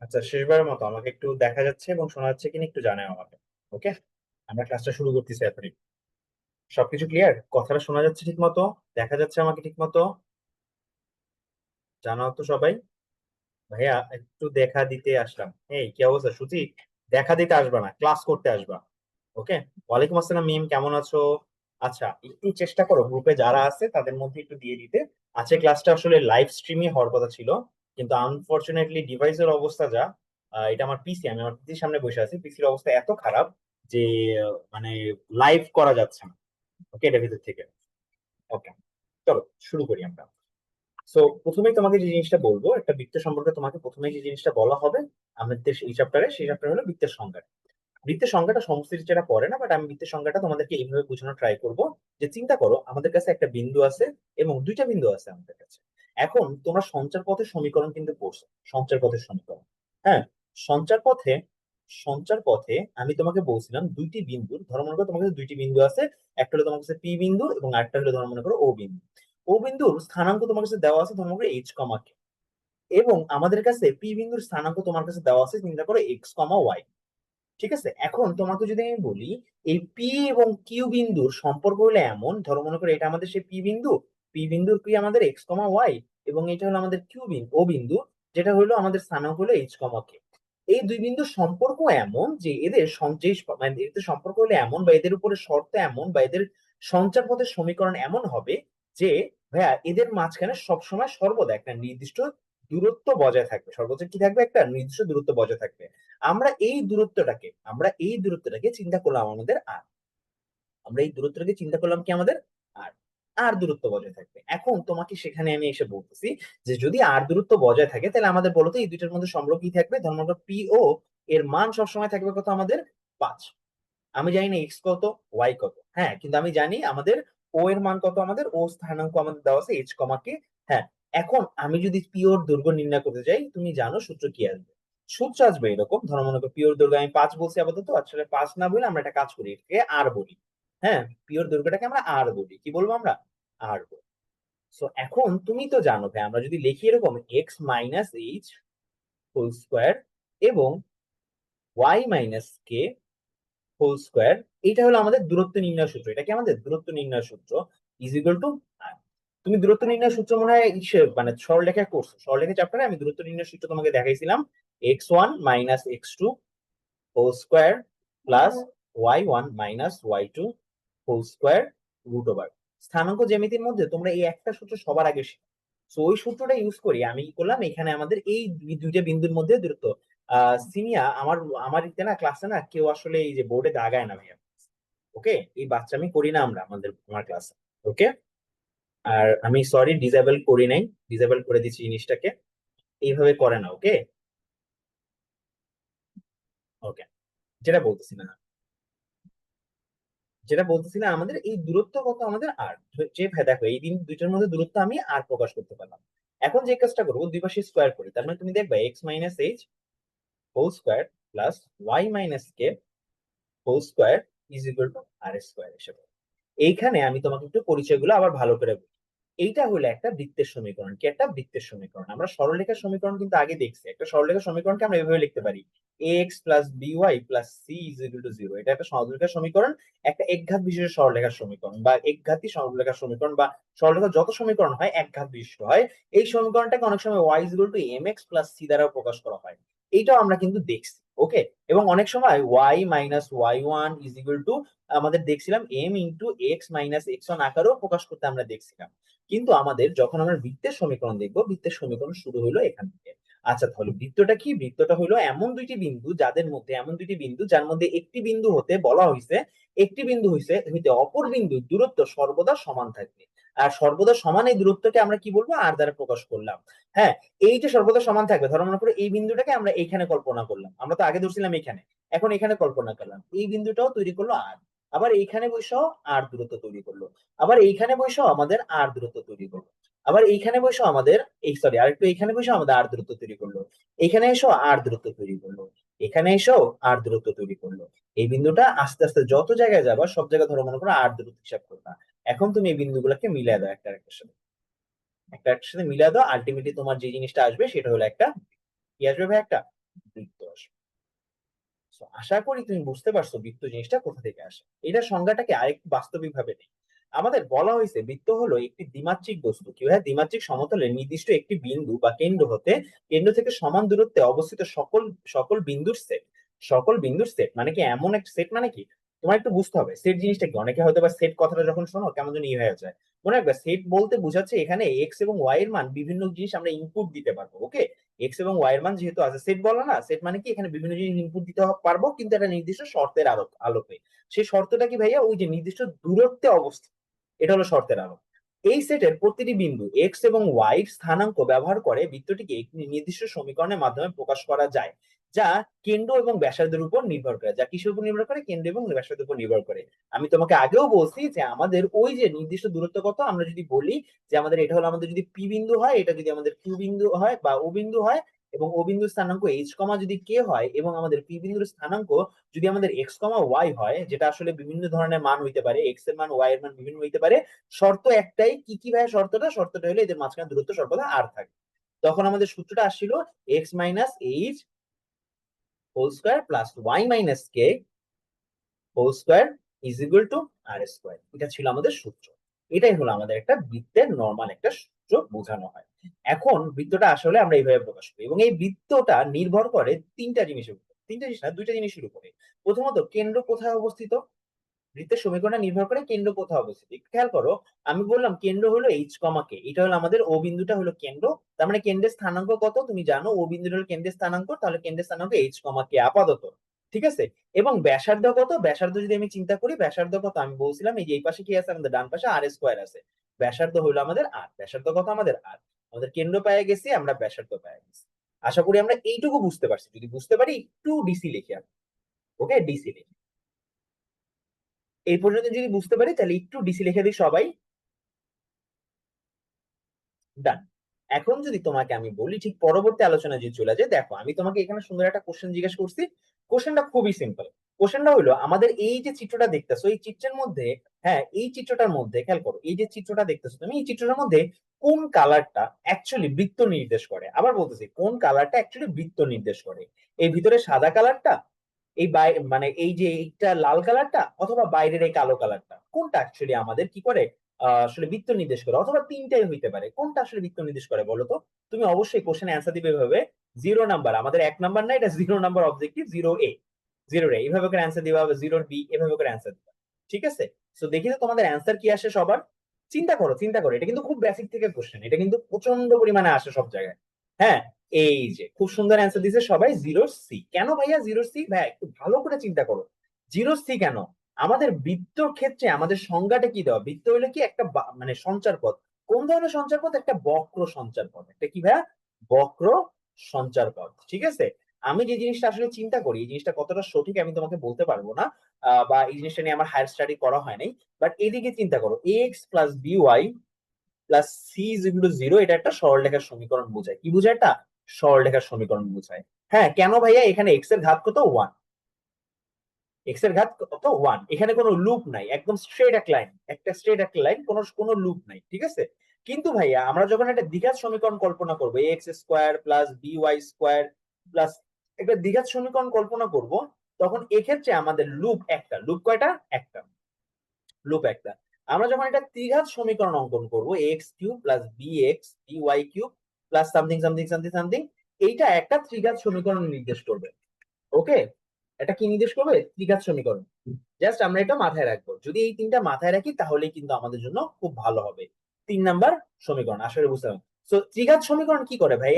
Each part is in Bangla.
আচ্ছা, শেষবারের মতো আমাকে একটু দেখা যাচ্ছে এবং শোনা যাচ্ছে কিনা একটু জানাও আমাকে। ওকে, আমরা ক্লাসটা শুরু করতেছি এখনই। সবকিছু ক্লিয়ার? কথাটা শোনা যাচ্ছে ঠিক মতো? দেখা যাচ্ছে আমাকে ঠিক মতো? জানাও তো সবাই। ভাইয়া একটু দেখা দিতে আসলাম। এই কি অবস্থা সুচি? দেখা দিতে আসবা না, ক্লাস করতে আসবা। ওকে। ওয়ালাইকুম আসসালাম মিম, কেমন আছো? আচ্ছা, একটু চেষ্টা করো গ্রুপে যারা আছে তাদের মধ্যে একটু দিয়ে দিতে। আজকে ক্লাসটা আসলে লাইভ স্ট্রিমই হওয়ার কথা ছিল, কিন্তু আনফরচুনেটলি ডিভাইসের অবস্থা যা, এটা আমার পিসি, আমি আমার পিসির সামনে বসে আছি, পিসির অবস্থা এত খারাপ যে মানে লাইভ করা যাচ্ছে না। ওকে, এটা ভিতর থেকে। ওকে, চলো শুরু করি আমরা। সো প্রথমেই তোমাকে যে জিনিসটা বলবো, একটা বৃত্ত সম্পর্কে তোমাকে প্রথমেই যে জিনিসটা বলা হবে আমাদের এই চ্যাপ্টারে, সেই চ্যাপ্টার হলো বৃত্তের সংজ্ঞা। বৃত্তের সংখ্যাটা সমস্ত টিচাররা পড়ে না, বাট আমি বৃত্তের সংখ্যাটা তোমাদেরকে এইভাবে বোঝানোর ট্রাই করব যে চিন্তা করো আমাদের কাছে একটা বিন্দু আছে এবং দুইটা বিন্দু আছে আমাদের কাছে। এখন তোমরা সঞ্চার পথের সমীকরণ কিন্তু পড়ছো, সঞ্চার পথের সমীকরণ। হ্যাঁ, সঞ্চার পথে, সঞ্চার পথে আমি তোমাকে বলছিলাম দুইটি বিন্দুর, ধরো মনে করো তোমার কাছে দুইটি বিন্দু আছে। একটা হলো তোমার কাছে পি বিন্দু এবং আরেকটা হলো ধরো মনে করো ও বিন্দু। ও বিন্দুর স্থানাঙ্ক তোমার কাছে দেওয়া আছে ধরো মনে করো এইচ কমা কে, এবং আমাদের কাছে পি বিন্দুর স্থানাঙ্ক তোমার কাছে দেওয়া আছে চিন্তা করো এক্স কমা ওয়াই। ঠিক আছে, এখন তোমাকে যদি আমি বলি এই পি এবং কিউ বিন্দুর সম্পর্ক হলো এমন, ধরো মনে করো এটা আমাদের সেই পি বিন্দু, পি বিন্দুর পি আমাদের এক্স কমা ওয়াই, এবং এটা হলো আমাদের কিউ বিন্দু ও বিন্দু, যেটা হলো আমাদের স্থানাঙ্ক হলো এইচ কমা কে। এই দুই বিন্দুর সম্পর্ক এমন যে এদের মানে এদের সম্পর্ক হলো এমন, বা এদের উপরে শর্ত এমন, বা এদের সঞ্চার পথের সমীকরণ এমন হবে যে ভাইয়া এদের মাঝখানে সবসময় সর্বদা একটা নির্দিষ্ট দূরত্ব বজায় থাকবে, সর্বোচ্চ কি থাকবে, একটা নির্দিষ্ট দূরত্ব বজায় থাকবে। আমরা এই দূরত্বটাকে চিন্তা করলাম আমাদের আর, আমরা এই দূরত্বটাকে চিন্তা করলাম কি আমাদের আর, আর দূরত্ব বজায় থাকবে। এখন তোমাকে সেখানে আমি এসে বলতেছি যে যদি আর দূরত্ব বজায় থাকে তাহলে আমাদের বলতো এই দুইটার মধ্যে সম্পর্ক কি থাকবে, ধর্ম পি ও এর মান সবসময় থাকবে কত আমাদের, 5। আমি জানি না এক্স কত, ওয়াই কত, হ্যাঁ, কিন্তু আমি জানি আমাদের ও এর মান কত, আমাদের ও স্থানাঙ্ক আমাদের দেওয়া আছে এইচ কমা কে। হ্যাঁ, এখন আমি যদি পিওর দৈর্ঘ্য নির্ণয় করতে যাই, তুমি জানো সূত্র কি আসবে? সূত্র আসবে এরকম, ধরো মনে করো পিওর দৈর্ঘ্য আমি 5 বলছি আপাতত, আসলে 5 না বলে আমরা একটা কাজ করি, এটাকে আর বলি। হ্যাঁ, পিওর দৈর্ঘ্যটাকে আমরা আর বলি, কি বলবো আমরা, আর বলি। সো এখন তুমি তো জানো ভাই, আমরা যদি লিখি এরকম X minus H whole square এবং Y minus K whole square, এইটা হলো আমাদের দূরত্ব নির্ণয় সূত্র, এটা কি আমাদের দূরত্ব নির্ণয় সূত্র, ইজ ইকুয়াল টু। তুমি দূরত্ব নির্ণয় সূত্র মনে হয় মানে সরলরেখা করছো, সরলরেখা চ্যাপ্টারে আমি দূরত্ব নির্ণয় সূত্র তোমাকে দেখাইছিলাম। X one minus X two whole square plus Y one minus Y two whole square root over. স্থানাঙ্ক জ্যামিতির মধ্যে তোমরা এই একটা সূত্র সবার আগে শিখো। তো ওই সূত্রটা ইউজ করি আমি কি করলাম, এখানে আমাদের এই দুইটা বিন্দুর মধ্যে দূরত্ব। সিনিয়া আমার আমার ইতে না ক্লাসে না কেউ আসলে এই যে বোর্ডে দাগায় না ভাইয়া। ওকে, এই বাচ্চামি করি না আমরা আমার ক্লাসে। ওকে, আর আমি সরি ডিসেবল করি নাই, ডিসেবল করে দিচ্ছি জিনিসটাকে, এইভাবে করে না। ওকে, ওকে, যেটা বলতেছি না, যেটা বলতেছি না, আমাদের এই দূরত্ব কত আমাদের আর, যে ভাই দেখো এই দিন দুইটার মধ্যে দূরত্ব আমি আর প্রকাশ করতে পারলাম। এখন যে কাজটা করবো, দুই পাশে স্কোয়ার করি, তার মানে তুমি দেখবে X minus H whole square plus Y minus K whole square is equal to R square হিসেবে। এইখানে আমি তোমাকে একটু পরিচয়গুলো আবার ভালো করে বলি। এইটা হলো একটা বৃত্তের সমীকরণ, কি একটা বৃত্তের সমীকরণ। আমরা সরলরেখার সমীকরণ কিন্তু আগে দেখছি, একটা সরলরেখার সমীকরণকে আমরা এভাবে লিখতে পারি, X plus B Y plus C is equal to zero. এটা একটা সরলরেখার সমীকরণ, একটা একঘাত বিশিষ্ট সরলরেখার সমীকরণ, বা একঘাতী সরলরেখার সমীকরণ, বা সরলরেখার যত সমীকরণ হয় একঘাত বিশিষ্ট হয়। এই সমীকরণটাকে অনেক সময় Y is equal to M X plus C দ্বারা প্রকাশ করা হয়। এইটাও আমরা কিন্তু দেখছি। ওকে, এবং অনেক সময় Y minus Y one is equal to আমাদের দেখছিলাম M into X minus X one আকারেও প্রকাশ করতে আমরা দেখছিলাম। কিন্তু আমাদের যখন আমরা বৃত্তের সমীকরণ দেখবো, বৃত্তের সমীকরণ শুরু হলো এখান থেকে। আচ্ছা, তাহলে বৃত্তটা কি, বৃত্তটা হলো এমন দুইটি বিন্দু যাদের মধ্যে, এমন দুইটি বিন্দু যার মধ্যে একটি বিন্দু হতে বলা হয়েছে, একটি বিন্দু হইতে অপর বিন্দুর দূরত্ব সর্বদা সমান থাকবে। আর সর্বদা সমান এই দূরত্বকে আমরা কি বলবো, আর দ্বারা প্রকাশ করলাম। হ্যাঁ, এই যে সর্বদা সমান থাকবে, ধরো মনে করো এই বিন্দুটাকে আমরা এইখানে কল্পনা করলাম, আমরা তো আগে ধরছিলাম এখানে, এখন এখানে কল্পনা করলাম, এই বিন্দুটাও তৈরি করলো আর, আবার এইখানে বসেও আর দূরত্ব তৈরি করলো, আবার এইখানে বসেও আমাদের আর দূরত্ব তৈরি করলো, আবার এইখানে বসেও আমাদের এই সরি আরেকটু এইখানে বসেও আমাদের আর দূরত্ব তৈরি করলো, এখানে এসেও আর দূরত্ব তৈরি করলো, এখানে এসেও আর দূরত্ব তৈরি করলো। এই বিন্দুটা আস্তে আস্তে যত জায়গায় যাবা সব জায়গায় ধরো মনে করো আর দূরত্ব হিসাব করবা। এখন তুমি এই বিন্দুগুলোকে মিলিয়ে দাও একটা আরেকটার সাথে, একটা একটার সাথে মিলিয়ে দাও, আলটিমেটলি তোমার যে জিনিসটা আসবে সেটা হলো একটা, কি আসবে ভাই, একটা বৃত্ত আসবে। So, আশা করি তুমি বুঝতে পারছো বৃত্ত জিনিসটা কোথা থেকে আসে। এটার সংজ্ঞাটাকে আরেকটু বাস্তবিক ভাবে নেই। আমাদের বলা হয়েছে বৃত্ত হলো একটি দ্বিমাত্রিক বস্তু, কি হয়, দ্বিমাত্রিক সমতলে নির্দিষ্ট একটি বিন্দু বা কেন্দ্র থেকে সমান দূরত্বে অবস্থিত সকল সকল বিন্দুর সেট। সকল বিন্দুর সেট মানে কি, এমন একটা সেট মানে কি, তোমার একটু বুঝতে হবে সেট জিনিসটা কি। অনেকে হয়তো বা সেট কথাটা যখন শোনো কেমন যেন হয়ে যায়। মনে রাখবে সেট বলতে বোঝাচ্ছে এখানে এক্স এবং ওয়াই এর মান বিভিন্ন জিনিস আমরা ইনপুট দিতে পারবো। ওকে, এক্স এবং ওয়াই এর মান যেহেতু আছে, সেট বলো না, সেট মানে কি এখানে বিভিন্ন জিনিস ইনপুট দিতে পারবো কিন্তু একটা নির্দিষ্ট শর্তের আলোকে। সেই শর্তটা কি ভাইয়া, ওই যে নির্দিষ্ট দূরত্বে অবস্থিত, এটা হলো শর্তের আলো। এই সেটের প্রতিটি বিন্দু এক্স এবং ওয়াই স্থানাঙ্ক ব্যবহার করে বৃত্তটিকে একটি নির্দিষ্ট সমীকরণের মাধ্যমে প্রকাশ করা যায়, যা কেন্দ্র এবং ব্যাসার্ধের উপর নির্ভর করে। যা কিসের উপর নির্ভর করে? কেন্দ্র এবং ব্যাসার্ধের উপর নির্ভর করে। আমি তোমাকে আগেও বলছি যে আমাদের ওই যে নির্দিষ্ট দূরত্ব কত, আমরা যদি বলি যে আমাদের এটা হলো, আমাদের যদি পি বিন্দু হয়, এটা যদি আমাদের কিউ বিন্দু হয় বা ও বিন্দু হয়, এবং ও বিন্দুর স্থানাঙ্ক এইচ কমা যদি কে হয়, এবং আমাদের পি বিন্দুর স্থানাঙ্ক যদি আমাদের এক্স কমা ওয়াই হয়, যেটা আসলে বিভিন্ন ধরনের মান হইতে পারে, এক্স এর মান ওয়াই এর মান বিভিন্ন হইতে পারে। শর্ত একটাই, কি কি ভাই শর্তটা হলো এদের মাঝখানে দূরত্ব সর্বদা আর থাকে। তখন আমাদের সূত্রটা আসছিল X minus H whole square plus Y minus K whole square is equal to R square. এটা ছিল আমাদের সূত্র। এটাই হলো আমাদের একটা বৃত্তের নর্মাল একটা সূত্র বোঝানো হয়। এখন বৃত্তটা আসলে আমরা এইভাবে প্রকাশ করি, এবং এই বৃত্তটা নির্ভর করে তিনটা জিনিসের উপর, তিনটা জিনিস না, দুইটা জিনিসের উপরে। প্রথমত কেন্দ্র কোথায় অবস্থিত, বৃত্তের সমীকরণটা নির্ভর করে কেন্দ্র কোথায় অবস্থিত। একটু খেয়াল করো, আমি বললাম কেন্দ্র হলো এইচ কমা কে, এটা হলো আমাদের ও বিন্দুটা হলো কেন্দ্র। তার মানে কেন্দ্রের স্থানাঙ্ক কত তুমি জানো, ও বিন্দুটা হলো কেন্দ্রের স্থানাঙ্ক, তাহলে কেন্দ্রের স্থানাঙ্ক এইচ কমা কে আপাতত। ঠিক আছে, এবং ব্যাসার্ধ কত, ব্যাসার্ধ যদি আমি চিন্তা করি, ব্যাসার্ধ কত আমি বলছিলাম এই যে এই পাশে কি আছে, আমাদের ডান পাশে আর স্কোয়ার আছে। ব্যাসার্ধ হলো আমাদের আর, ব্যাসার্ধ কত আমাদের আর, আমাদের কেন্দ্র পেয়ে গেছি, আমরা ব্যাসার্ধ পেয়ে গেছি। আশা করি আমরা এইটুকু বুঝতে পারছি। যদি বুঝতে পারি একটু ডিসি লিখে আমি, ওকে ডিসি লিখে, এই পর্যন্ত যদি বুঝতে পারি তাহলে একটু ডিসি লিখে দিই সবাই। ডান। এখন যদি তোমাকে আমি বলি ঠিক পরবর্তী আলোচনা যদি চলে যায়, দেখো আমি তোমাকে এখানে সুন্দর একটা কোশ্চেন জিজ্ঞেস করছি। কোশ্চেনটা খুবই সিম্পল। কোশ্চেনটা হলো আমাদের এই যে চিত্রটা দেখতেছো, এই চিত্রের মধ্যে, হ্যাঁ এই চিত্রটার মধ্যে খেয়াল করো, এই যে চিত্রটা দেখতেছো তুমি, এই চিত্রটার মধ্যে কোন কালারটা অ্যাকচুয়ালি বৃত্ত নির্দেশ করে? আবার বলতেছি, কোন কালারটা অ্যাকচুয়ালি বৃত্ত নির্দেশ করে? এই ভিতরে সাদা কালারটা, এই মানে এই যে এইটা লাল কালারটা, অথবা বাইরের এই কালো কালারটা, কোনটা অ্যাকচুয়ালি আমাদের কি করে আসলে বৃত্ত নির্দেশ করে? অথবা তিনটাই হইতে পারে, কোনটা আসলে বৃত্ত নির্দেশ করে বলো তো? তুমি অবশ্যই কোশ্চেন অ্যান্সার দিবে এভাবে, 0 নাম্বার, আমাদের 1 নাম্বার না, এটা 0 নাম্বার অবজেক্টিভ, 0A, 0A এইভাবে করে অ্যান্সার দিবা, 0B এভাবে করে অ্যান্সার দিবা। ঠিক আছে, তো দেখি তো তোমাদের অ্যান্সার কি আসে সবার। চিন্তা করো, চিন্তা করো, এটা কিন্তু খুব বেসিক থেকে কোশ্চেন, এটা কিন্তু প্রচন্ড পরিমাণে আসে সব জায়গায়। হ্যাঁ, এই যে খুব সুন্দর অ্যান্সার দিছে সবাই, 0C। কেন ভাইয়া 0C? ভাইয়া একটু ভালো করে চিন্তা করো, 0C কেন? আমাদের বৃত্তর ক্ষেত্রে আমাদের সংজ্ঞাটা কি দেওয়া, বৃত্ত হলে কি একটা মানে সঞ্চার পথ। কোন ধরনের সঞ্চার পথ? একটা বক্র সঞ্চার পথ। একটা কি ভাইয়া? বক্র সঞ্চার পথ। ঠিক আছে, আমি যে জিনিসটা আসলে চিন্তা করি, এই জিনিসটা কতটা সঠিক আমি তোমাকে বলতে পারবো না, বা এই জিনিসটা নিয়ে আমার হায়ার স্টাডি করা হয় নাই। বাট এদিকে চিন্তা করো, X plus B Y plus C is equal to 0, এটা একটা সরলরেখার সমীকরণ বোঝায়। কি বোঝায়? এটা সরলরেখার সমীকরণ বোঝায়। হ্যাঁ, কেন ভাইয়া? এখানে এক্স এর ঘাত কত? 1। এক্স এর ঘাত কত? 1। এখানে কোনো লুপ নাই, একদম স্ট্রেট এক লাইন, একটা স্ট্রেট একটা লাইন, কোনো কোনো লুপ নাই। ঠিক আছে, কিন্তু ভাইয়া আমরা যখন একটা দ্বিঘাত সমীকরণ কল্পনা করবো, x square plus by square plus, একটা দ্বিঘাত সমীকরণ কল্পনা করব, তখন এক্ষেত্রে আমাদের লুপ একটা, লুপ কয়টা? একটা, লুপ একটা। আমরা যখন একটা ত্রিঘাত সমীকরণ অঙ্কন করবো, X cube plus B X Y cube plus something something something something, এইটা একটা ত্রিঘাত সমীকরণ নির্দেশ করবে। ওকে, এটা কি নির্দেশ করবে? ত্রিঘাত সমীকরণ। জাস্ট আমরা এটা মাথায় রাখবো, যদি এই তিনটা মাথায় রাখি তাহলে কিন্তু আমাদের জন্য খুব ভালো হবে। 3 নাম্বার সমীকরণ আসলে বুঝতে হবে। তো ত্রিঘাত সমীকরণ কি করে ভাই?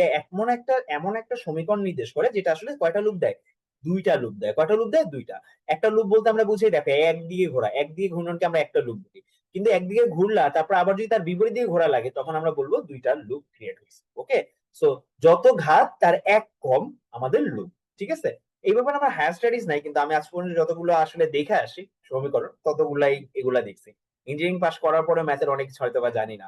এমন একটা সমীকরণ নির্দেশ করে যেটা আসলে কয়টা লুপ দেয়? দুইটা লুপ দেয়। কয়টা লুপ দেয়? দুইটা। একটা লুপ বলতে আমরা বুঝি, দেখো একদিকে ঘোরা, একদিকে ঘূর্ণনকে আমরা একটা লুপ বলি। কিন্তু একদিকে ঘুরলা, তারপর আবার যদি তার বিপরীত দিকে ঘোরা লাগে, তখন আমরা বলবো দুইটা লুপ ক্রিয়েট হয়েছে। ওকে, সো যত ঘাত তার এক কম আমাদের লুপ। ঠিক আছে, এই ব্যাপারে আমার হায়ার স্টাডিজ নাই, কিন্তু আমি আজ পর্যন্ত যতগুলো আসলে দেখে আসি সমীকরণ, ততগুলাই এগুলা দেখছি। ইঞ্জিনিয়ারিং পাস করার পরে ম্যাথের অনেক কিছু হয়তো বা জানি না,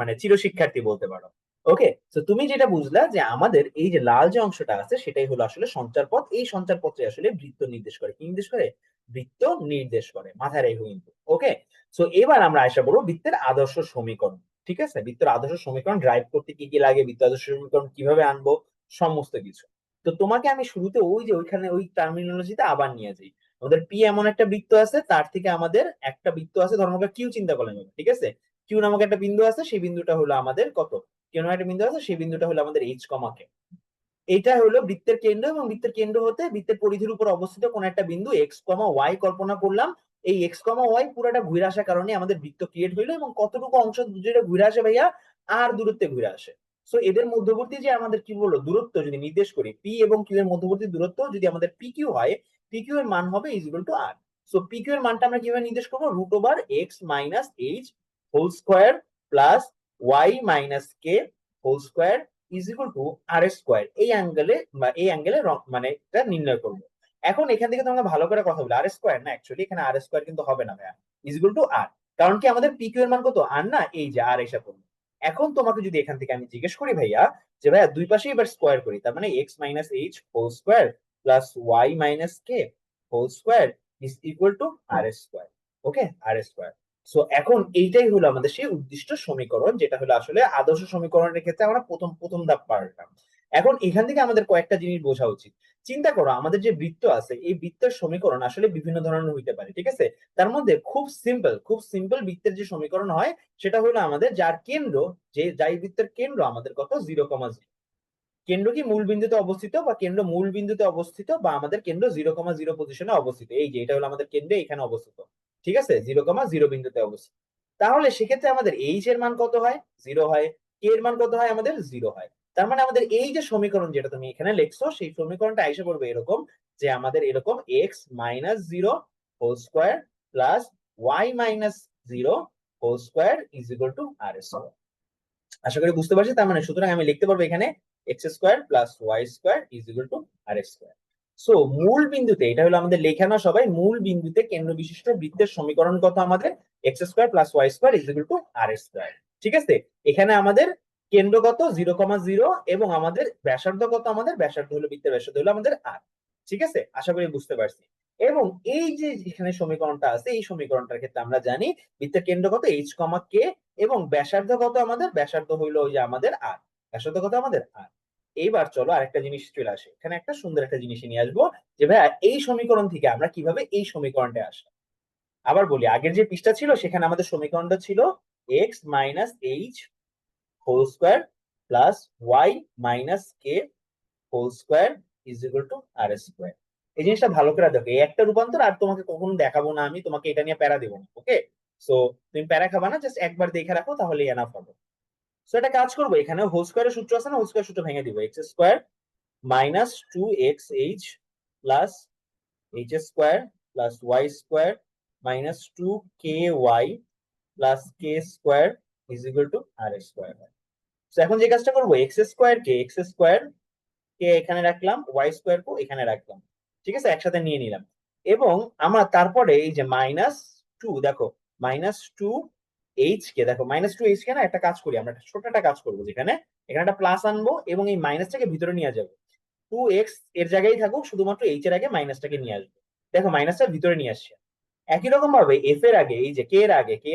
মানে চিরশিক্ষার্থী বলতে পারো। ওকে, তো তুমি যেটা বুঝলা যে আমাদের এই যে লাল যে অংশটা আছে, সেটাই হলো আসলে সঞ্চার পথ। এই সঞ্চার পথে আসলে বৃত্ত নির্দেশ করে। কি নির্দেশ করে? বৃত্ত নির্দেশ করে, মাথায় রেখো কিন্তু। ওকে, সো এবার আমরা আশা করবো বৃত্তের আদর্শ সমীকরণ। ঠিক আছে, বৃত্তের আদর্শ সমীকরণ ড্রাইভ করতে কি কি লাগে, বৃত্ত আদর্শ সমীকরণ কিভাবে আনবো, সমস্ত কিছু। তো তোমাকে আমি শুরুতে ওই যে ওইখানে ওই টার্মিনোলজিতে আবার নিয়ে যাই। আমাদের পি এমন একটা বৃত্ত আছে, তার থেকে আমাদের একটা বৃত্ত আছে, ধরো আমরা কিউ চিন্তা করলাম এবার, ঠিক আছে? কিউ নামক একটা বিন্দু আছে, সেই বিন্দুটা হলো আমাদের কত, কিউ নামক একটা বিন্দু আছে, সেই বিন্দুটা হলো আমাদের এইচ কমা কে। এটা হলো বৃত্তের কেন্দ্র, এবং বৃত্তের কেন্দ্র হতে বৃত্তের পরিধির উপর অবস্থিত কোন একটা বিন্দু এক্স কমা ওয়াই কল্পনা করলাম। এই এক্স কমা ওয়াই পুরোটা ঘুরে আসার কারণে আমাদের বৃত্ত ক্রিয়েট হইলো, এবং কতটুকু অংশ যেটা ঘুরে আসে ভাইয়া, আর দূরত্বে ঘুরে আসে। সো এদের মধ্যবর্তী যে আমাদের কি বললো দূরত্ব যদি নির্দেশ করি, পি এবং কিউ এর মধ্যবর্তী দূরত্ব যদি আমাদের পি কিউ হয়, পি কিউ এর মান হবে is equal to R. So P Q এর মানটা আমরা কিভাবে নির্দেশ করবো, root over X minus H whole square plus Y minus K whole square is equal to R square. এই অ্যাঙ্গেলে এই অ্যাঙ্গেলে মানে এটা নির্ণয় করবো। এখন এখান থেকে তোমরা ভালো করে কথা বলো, আর স্কোয়ার না, অ্যাকচুয়ালি এখানে আর স্কোয়ার কিন্তু হবে না ভাইয়া, ইজ ইকুয়াল টু আর। কারণ কি আমাদের পি কিউ এর মান কত, আর না, এই যে আর এসে পড়লো। এখন তোমাকে যদি এখান থেকে আমি জিজ্ঞেস করি ভাইয়া, যে ভাইয়া দুই পাশে এবার স্কোয়ার করি, তার মানে X minus H whole square plus Y minus K whole square is equal to R square. Okay, R square. So এখন এইটাই হলো আমাদের সেই উদ্দিষ্ট সমীকরণ, যেটা হলো আসলে আদর্শ সমীকরণের ক্ষেত্রে আমরা প্রথম প্রথম ধাপ পারলাম। এখন এখান থেকে আমাদের কয়েকটা জিনিস বোঝা উচিত। চিন্তা করো, আমাদের যে বৃত্ত আছে, এই বৃত্তের সমীকরণ আসলে বিভিন্ন ধরনের হইতে পারে, ঠিক আছে? তার মধ্যে খুব সিম্পল বৃত্তের যে সমীকরণ হয়, সেটা হলো আমাদের যার কেন্দ্র, যে যাই বৃত্তের কেন্দ্র আমাদের কত, 0,0। কেন্দ্র কি মূল বিন্দুতে অবস্থিত, বা কেন্দ্র মূল বিন্দুতে অবস্থিত, বা আমাদের কেন্দ্র 0,0 পজিশনে অবস্থিত। এই যে এটা হলো আমাদের কেন্দ্র, এখানে অবস্থিত, ঠিক আছে, 0,0 বিন্দুতে অবস্থিত। তাহলে সেক্ষেত্রে আমাদের এইচ এর মান কত হয়, 0 হয়। কে এর মান কত হয়, আমাদের 0 হয়। তার মানে আমাদের এই যে সমীকরণ যেটা তুমি এখানে লিখছো, সেই সমীকরণটা এসে পড়বে এরকম, যে আমাদের এরকম X minus 0 whole square plus Y minus 0 whole square is equal to R square. আশা করি বুঝতে পারছি। তার মানে সুতরাং আমি লিখতে পারবো এখানে X square plus Y square is equal to R square. So মূল বিন্দুতে, এটা হলো আমাদের লেখা না সবাই, মূল বিন্দুতে কেন্দ্র বিশিষ্ট বৃত্তের সমীকরণ কত আমাদের, X square plus Y square is equal to R square. ঠিক আছে, এখানে আমাদের কেন্দ্র কত, 0,0, এবং আমাদের ব্যাসার্ধ কত, আমাদের ব্যাসার্ধ হলো বৃত্তের ব্যাসার্ধ হলো আমাদের আর। ঠিক আছে, আশা করি বুঝতে পারছি। এবং এই যে এখানে সমীকরণটা আছে, এই সমীকরণটার ক্ষেত্রে আমরা জানি বৃত্তের কেন্দ্র কত, এইচ কমা কে, এবং ব্যাসার্ধ কত আমাদের, ব্যাসার্ধ হইলো ওই যে আমাদের আর, ব্যাসার্ধ কত আমাদের আর। এইবার চলো আরেকটা জিনিস চলে আসে এখানে, একটা সুন্দর একটা জিনিস নিয়ে আসবো, যে ভাই এই সমীকরণ থেকে আমরা কিভাবে এই সমীকরণটা আসবো। আবার বলি, আগের যে পৃষ্ঠা ছিল সেখানে আমাদের সমীকরণটা ছিল X minus H whole square plus Y minus K whole square is equal to R square. এই জিনিসটা ভালো করে দেখো, এই একটা রূপান্তর আর তোমাকে কখনো দেখাবো না, আমি তোমাকে এটা নিয়ে প্যারা দেবো না, ওকে? সো তুমি প্যারা খাবা না, জাস্ট একবার দেখে রাখো, তাহলে এনাফ হবে। সো এটা কাজ করবো, এখানে হোল স্কোয়ারের সূত্র আছে না, হোল স্কোয়ার সূত্র ভেঙে দিব, X square minus 2xh plus H square plus Y square minus 2ky plus K square is equal to R square. এখন যে কাজটা করবো, এক্স স্কোয়ার কে এখানে রাখলাম, ওয়াই স্কোয়ার কো এখানে রাখলাম, ঠিক আছে, একসাথে নিয়ে নিলাম। এবং আমার তারপরে এই যে মাইনাস 2, দেখো -2 এইচ কে, দেখো -2 এইচ কে না, একটা কাজ করি আমরা, একটা ছোট একটা কাজ করবো, যেখানে এখানে একটা প্লাস আনবো এবং এই মাইনাসটাকে ভিতরে নিয়ে যাবো। 2x এর জায়গায় থাকুক, শুধুমাত্র এইচ এর আগে মাইনাসটাকে নিয়ে আসবো। দেখো মাইনাসটা ভিতরে নিয়ে আসছে। একই রকম ভাবে এফ এর আগে, এই যে কে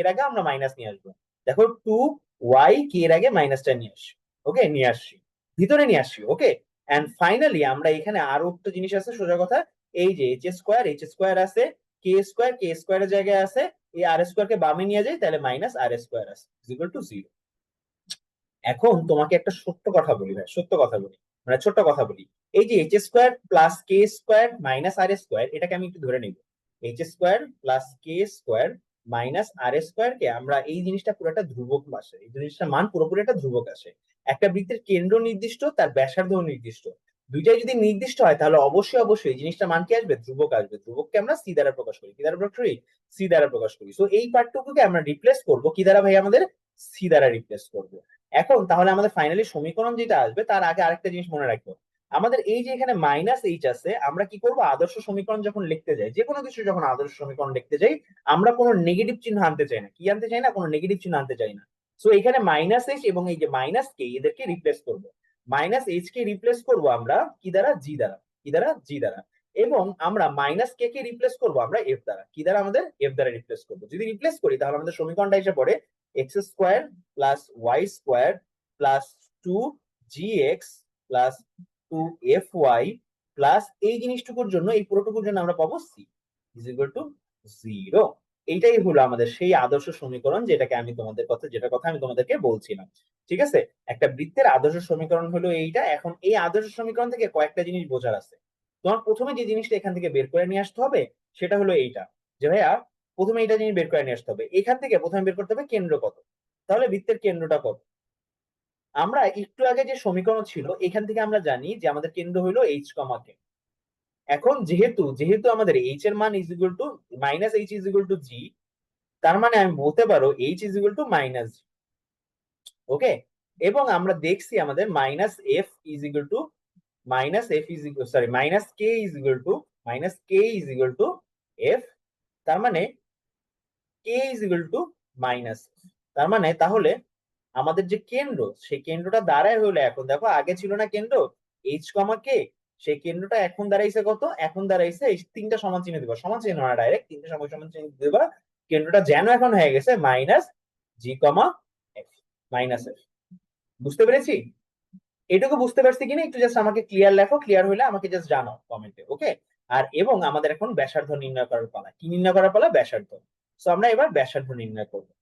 এর আগে আমরা মাইনাস নিয়ে আসবো। দেখো 2y কে এর আগে মাইনাসটা নিয়ে আসছি। ওকে, নিয়ে আসছি, ভিতরে নিয়ে আসছি। ওকে, এন্ড ফাইনালি আমরা এখানে আরো একটা জিনিস আছে, সোজা কথা, এই যে এইচ স্কোয়ার আছে, কে স্কোয়ার এর জায়গায় আছে, এই আর স্কোয়ার কে বামে নিয়ে যাই, তাহলে মাইনাস আর স্কোয়ার আছে ইকুয়াল টু 0। এখন তোমাকে একটা সত্য কথা বলি ভাই, সত্য কথা বলি, মানে ছোট্ট কথা বলি। এই যে H square plus K square minus R square, এটাকে আমি একটু ধরে নিব, H square plus K square minus R square কে আমরা এই জিনিসটা পুরোটা ধ্রুবক আসে, এই জিনিসটা মান পুরোপুরি একটা ধ্রুবক আসে। একটা বৃত্তের কেন্দ্র নির্দিষ্ট, তার ব্যাসার্ধ নির্দিষ্ট, দুইটাই যদি নির্দিষ্ট হয়, তাহলে অবশ্যই অবশ্যই এই জিনিসটা মান কি আসবে, ধ্রুবক আসবে। ধ্রুবককে আমরা সি দ্বারা প্রকাশ করি, কি দ্বারা প্রকাশ করি, সি দ্বারা প্রকাশ করি। সো এই পার্টটুকুকে আমরা রিপ্লেস করব কি দ্বারা ভাই, আমাদের সি দ্বারা রিপ্লেস করব। এখন তাহলে আমাদের ফাইনালি সমীকরণ যেটা আসবে, তার আগে আরেকটা জিনিস মনে রাখবো, আমাদের এই যে এখানে মাইনাস এইচ আছে, আমরা কি করব, আদর্শ সমীকরণ যখন লিখতে যাই, যে কোনো কিছু যখন আদর্শ সমীকরণ লিখতে যাই, আমরা কোনো নেগেটিভ চিহ্ন আনতে চাই না। কি আনতে চাই না, কোনো নেগেটিভ চিহ্ন আনতে চাই না। সো এখানে মাইনাস এইচ এবং এই যে মাইনাস কে, এদেরকে রিপ্লেস করব। মাইনাস এইচ কে রিপ্লেস করব আমরা কি দ্বারা, জি দ্বারা। কি দ্বারা, জি দ্বারা। এবং আমরা মাইনাস কে কে রিপ্লেস করব আমরা এফ দ্বারা। কি দ্বারা, আমাদের এফ দ্বারা রিপ্লেস করব। যদি রিপ্লেস করি, তাহলে আমাদের সমীকরণটা এসে পড়ে X square plus Y square plus 2gx plus two F Y plus এই জিনিসটুকুর জন্য, এই পুরোটুকুর জন্য আমরা পাবো সি ইজ ইকুয়াল টু 0। এইটাই হলো আমাদের সেই আদর্শ সমীকরণ যেটাকে আমি তোমাদের কথা, যেটার কথা আমি তোমাদেরকে বলছিলাম। ঠিক আছে, একটা বৃত্তের আদর্শ সমীকরণ হলো এইটা। এখন এই আদর্শ সমীকরণ থেকে কয়েকটা জিনিস বোঝার আছে। তোমার প্রথমে যে জিনিসটা এখান থেকে বের করে নিয়ে আসতে হবে সেটা হলো এইটা, যে ভাইয়া প্রথমে এইটা জিনিস বের করে নিয়ে আসতে হবে। এখান থেকে প্রথমে বের করতে হবে কেন্দ্র কত। তাহলে বৃত্তের কেন্দ্রটা কত? আমরা একটু আগে যে সমীকরণ ছিল এখান থেকে আমরা জানি যে আমাদের কেন্দ্র হলো এইচ কমা কে। এখন যেহেতু যেহেতু আমাদের এইচ এর মান is equal to minus H is equal to G, তার মানে আমি বলতে পারো H is equal to minus G. Okay, এবং আমরা দেখছি আমাদের minus F is equal to minus F is equal, sorry, minus K is equal to minus K is equal to F. তার মানে K is equal to minus, তার মানে তাহলে আমাদের যে কেন্দ্র সেই কেন্দ্রটা দাঁড়ায় হলো, এখন দেখো আগে ছিল না কেন্দ্র এইচ কমা কে, সেই কেন্দ্রটা এখন দাঁড়াইছে কত? এখন দাঁড়াইছে এই তিনটা সমান চিহ্ন দিবা, সমান চিহ্ন না ডাইরেক্ট তিনটা সমান সমান চিহ্ন দিবা। কেন্দ্রটা যেন এখন হয়ে গেছে মাইনাস জি কমা এফ, মাইনাস এফ। বুঝতে পেরেছি? এটুকু বুঝতে পারছি কিনা একটু জাস্ট আমাকে ক্লিয়ার লেখো, ক্লিয়ার হলে আমাকে জাস্ট জানাও কমেন্টে, ওকে? আর এবং আমাদের এখন ব্যাসার্ধ নির্ণয় করার পালা। কি নির্ণয় করার পালা? ব্যাসার্ধ। তো আমরা এবার ব্যাসার্ধ নির্ণয় করবো।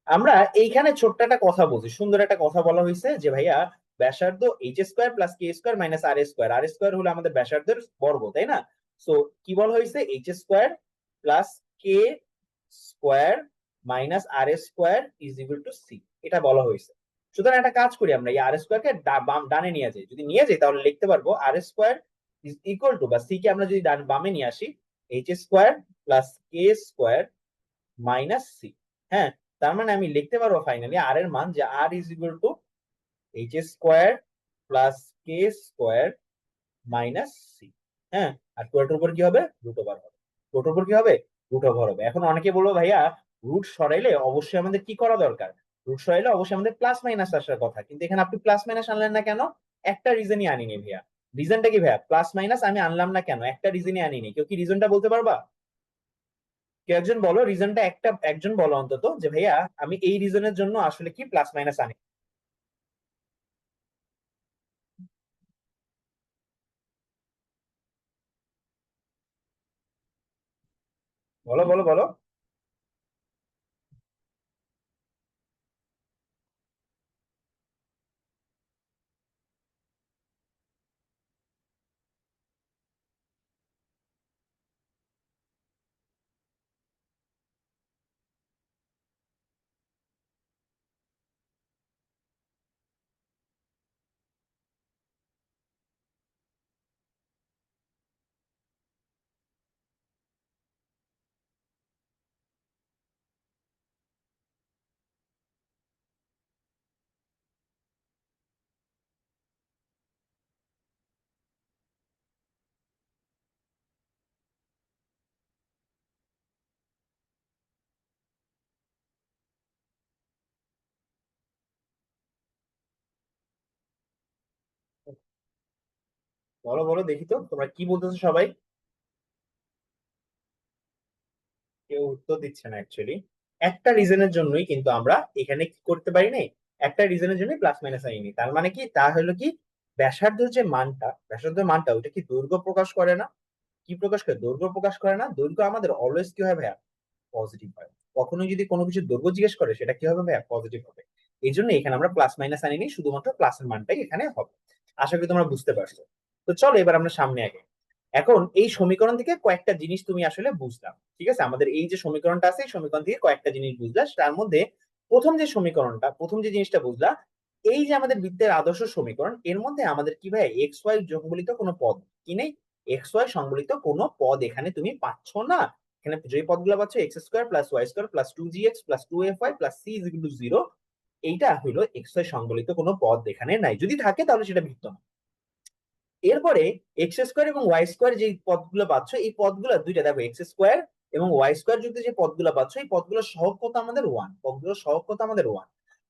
আমরা এইখানে ছোট্ট একটা কথা বলছি, সুন্দর একটা কথা বলা হয়েছে যে ভাইয়া ব্যাসার্ধ H square plus K square minus R square, আর স্কোয়ার হলো আমাদের ব্যাসার্ধের বর্গ, তাই না? সো কি বলা হয়েছে? H square plus K square minus R square is equal to C, এটা বলা হয়েছে। সুতরাং একটা কাজ করি, আমরা এই আর স্কোয়ার কে ডানে নিয়ে যাই। যদি নিয়ে যাই তাহলে লিখতে পারবো আর স্কোয়ার ইজ ইকুয়াল টু, বা সি কে আমরা যদি বামে নিয়ে আসি, H square plus K square minus C. হ্যাঁ, তার মানে আমি লিখতে পারবো ফাইনালি আর এর মান যে R is equal to H square plus K square minus C. হ্যাঁ, আর টুয়েলভ উপর কি হবে? রুট ওভার হবে। রুট উপর কি হবে? রুট ওভার হবে। এখন অনেকে বলবো ভাইয়া রুট সরাইলে অবশ্যই আমাদের কি করা দরকার? রুট সরাইলে অবশ্যই আমাদের প্লাস মাইনাস আসার কথা, কিন্তু এখানে আপনি প্লাস মাইনাস আনলেন না কেন? একটা রিজনই আনিনি ভাইয়া। রিজনটা কি ভাইয়া? প্লাস মাইনাস আমি আনলাম না কেন? একটা রিজনই আনিনি। কেউ কি রিজনটা বলতে পারবা? কেউ একজন বলো রিজনটা, একটা একজন বলো অন্তত যে ভাইয়া আমি এই রিজনের জন্য আসলে কি প্লাস মাইনাস আনি। বলো বলো বলো। বলো বলো দেখি তো তোমরা কি বলতেছো সবাই। কেউ উত্তর দিচ্ছে না অ্যাকচুয়ালি। একটা রিজনের জন্যই কিন্তু আমরা এখানে কি করতে পারি নাই, একটা রিজনের জন্যই প্লাস মাইনাস আনিনি। তার মানে কি? তা হলো কি ব্যাসার্ধের যে মানটা, ব্যাসার্ধের মানটা ওটা কি দৈর্ঘ্য প্রকাশ করে না? কি প্রকাশ করে? দৈর্ঘ্য প্রকাশ করে না? দৈর্ঘ্য আমাদের অলওয়েজ কি হয় ভাইয়া? পজিটিভ হয়। কখনো যদি কোনো কিছু দৈর্ঘ্য জিজ্ঞেস করে সেটা কি হবে ভাইয়া? পজিটিভ হবে। এই জন্য এখানে আমরা প্লাস মাইনাস আনিনি, শুধুমাত্র প্লাসের মানটাই এখানে হবে। আশা করি তোমরা বুঝতে পারছো। তো চলো এবার আমরা সামনে আগে। এখন এই সমীকরণ থেকে কয়েকটা জিনিস তুমি আসলে বুঝলাম, ঠিক আছে? আমাদের এই যে সমীকরণটা আছে এই সমীকরণ থেকে কয়েকটা জিনিস বুঝলা। তার মধ্যে প্রথম যে সমীকরণটা, প্রথম যে জিনিসটা বুঝলা, এই যে আমাদের বৃত্তের আদর্শ সমীকরণ, এর মধ্যে আমাদের কি ভাই এক্স ওয়াই সংবলিত কোনো পদ কি নেই? এক্স ওয়াই সংবলিত কোনো পদ এখানে তুমি পাচ্ছ না। এখানে যে পদগুলো পাচ্ছ X square plus Y square plus two G X plus two F Y plus C is equal to zero. এইটা হলো এক্স ওয়াই সংবলিত কোনো পদ এখানে নাই। যদি থাকে তাহলে সেটা বৃত্ত না। এরপরে এক্স স্কোয়ার এবং ওয়াই স্কোয়ার যে পদগুলো পাচ্ছ, এই পদগুলো দুইটা দেখো, এক্স স্কোয়ার এবং ওয়াই স্কোয়ার যুক্ত যে পদগুলো পাচ্ছ, এই পদগুলোর সহগ কত আমাদের? ওয়ান। পদগুলোর সহগ কত আমাদের? ওয়ান।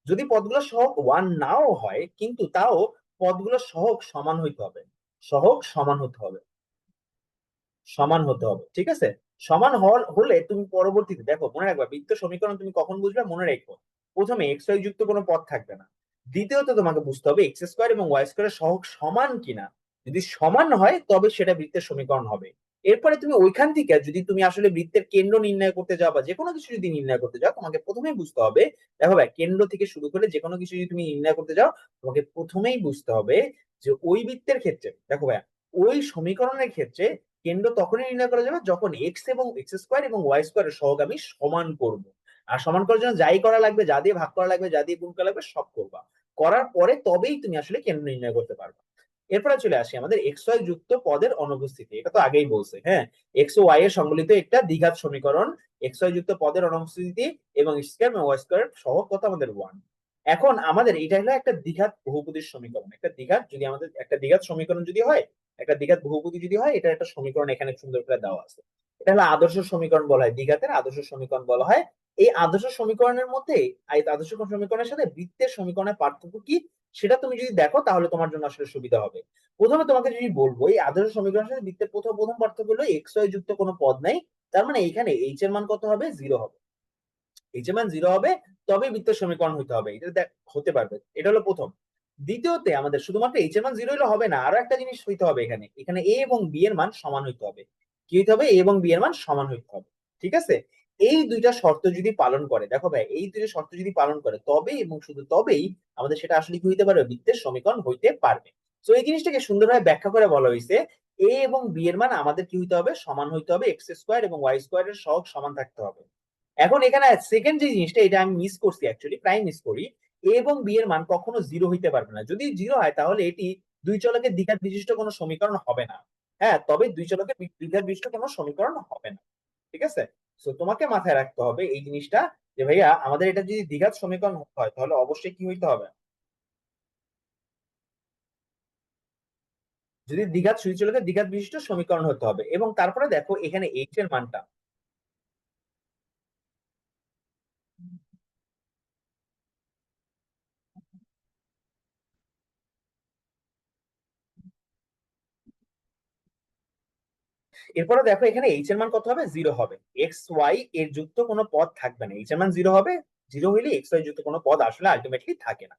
যদি পদগুলোর সহগ ওয়ান নাও হয় কিন্তু তাও পদগুলোর সহগ সমান হইতে হবে। সহগ সমান হতে হবে, সমান হতে হবে, ঠিক আছে? সমান হলে তুমি পরবর্তীতে দেখো, মনে রাখবা বৃত্ত সমীকরণ তুমি কখন বুঝবে, মনে রেখো প্রথমে এক্স ওয়াই যুক্ত কোনো পদ থাকবে না। দ্বিতীয়ত তোমাকে বুঝতে হবে এক্স স্কোয়ার এবং ওয়াই স্কোয়ারের সহগ সমান কিনা। যদি সমান হয় তবে সেটা বৃত্তের সমীকরণ হবে। এরপরে তুমি ওইখান থেকে যদি তুমি আসলে বৃত্তের কেন্দ্র নির্ণয় করতে যাও বা যে কোনো কিছু যদি নির্ণয় করতে যাও, তোমাকে প্রথমেই বুঝতে হবে, দেখো ভাই কেন্দ্র থেকে শুরু করে যে কোনো কিছু যদি তুমি নির্ণয় করতে যাও, তোমাকে প্রথমেই বুঝতে হবে যে ওই বৃত্তের ক্ষেত্রে, দেখো ভাই, ওই সমীকরণের ক্ষেত্রে কেন্দ্র তখনই নির্ণয় করা যাবে যখন এক্স স্কোয়ার এবং ওয়াই স্কোয়ারের সহগ আমি সমান করব। আর সমান করার জন্য যাই করা লাগবে, যা দিয়ে ভাগ করা লাগবে, যা দিয়ে গুণ করা লাগবে, সব করবা। করার পরে তবেই তুমি আসলে কেন্দ্র নির্ণয় করতে পারবে। এরপরে চলে আসি আমাদের এক্স ওয়াই যুক্ত পদের অনুপস্থিতি। এটা তো আগেই বলছে, হ্যাঁ, এক্স ও ওয়াই এর সংবলিত একটা দ্বিঘাত সমীকরণ, এক্স ওয়াই যুক্ত পদের অনুপস্থিতি এবং এক্স স্কয়ার এবং ওয়াই স্কয়ার সহগ কত আমাদের 1। এখন আমাদের এটা হলো একটা দ্বিঘাত বহুপদীর সমীকরণ। একটা দ্বিঘাত যদি আমাদের একটা দ্বিঘাত সমীকরণ যদি হয়, একটা দ্বিঘাত বহুপদী যদি হয়, এটা একটা সমীকরণ এখানে সুন্দর করে দেওয়া আছে। এটা হলো আদর্শ সমীকরণ বলা হয়, দ্বিঘাতের আদর্শ সমীকরণ বলা হয়। এই আদর্শ সমীকরণের মধ্যে, এই আদর্শ সমীকরণের সাথে বৃত্তের সমীকরণের পার্থক্য কি, সেটা তুমি যদি দেখো তাহলে তোমার জন্য আসলে সুবিধা হবে। প্রথমে তোমাকে যদি বলবো, এই আদর্শ সমীকরণের সাথে বৃত্তের প্রথম প্রথম পার্থক্য হলো এক্স ওয়াই যুক্ত কোনো পদ নাই। তার মানে এইখানে এইচ এর মান কত হবে, 0 হবে। এইচ এর মান 0 হবে, তবে বৃত্তের সমীকরণ হতে হবে, এটা হতে পারবে। এটা হলো প্রথম। দ্বিতীয়তে আমাদের শুধুমাত্র এইচ এর মান 0 হলে হবে না, আরো একটা জিনিস হইতে হবে, এখানে এখানে এ এবং বি এর মান সমান হইতে হবে। কি হইতে হবে, এ এবং বি এর মান সমান হইতে হবে। ঠিক আছে, এই দুইটা শর্ত যদি পালন করে, দেখো ভাই, এই দুইটা শর্ত যদি পালন করে তবেই এবং শুধু তবেই আমাদের সেটা আসলে কি হইতে পারবে, বৃত্তের সমীকরণ হইতে পারবে। তো এই জিনিসটাকে সুন্দরভাবে ব্যাখ্যা করে বলা হয়েছে, এ এবং বি এর মান আমাদের কি হইতে হবে, সমান হইতে হবে, এক্স স্কোয়ার এবং ওয়াই স্কোয়ারের সহগ সমান থাকতে হবে। এখন এখানে সেকেন্ড যে জিনিসটা, এটা আমি মিস করছি, অ্যাকচুয়ালি প্রায় মিস করি, এ এবং বি এর মান কখনো 0 হইতে পারবে না। যদি 0 হয় তাহলে এটি দুই চলকের দ্বিঘাত বিশিষ্ট কোনো সমীকরণ হবে না। হ্যাঁ, তবে দুই চলকের দ্বিঘাত বিশিষ্ট কোনো সমীকরণ হবে না। ঠিক আছে, তো তোমাকে মাথায় রাখতে হবে এই জিনিসটা, যে ভাইয়া আমাদের এটা যদি দ্বিঘাত সমীকরণ হয় তাহলে অবশ্যই কি হইতে হবে, যদি দ্বিঘাত সুই চলকের দ্বিঘাত বিশিষ্ট সমীকরণ হতে হবে। এবং তারপরে দেখো এখানে এইচ এর মানটা, এরপরে দেখো এখানে এইচ এর মান কত হবে, 0 হবে। এক্স ওয়াই এর যুক্ত কোনো পদ থাকবে না, এইচ এর মান 0 হবে। 0 হইলে এক্স ওয়াই যুক্ত কোনো পদ আসলে আলটিমেটলি থাকে না।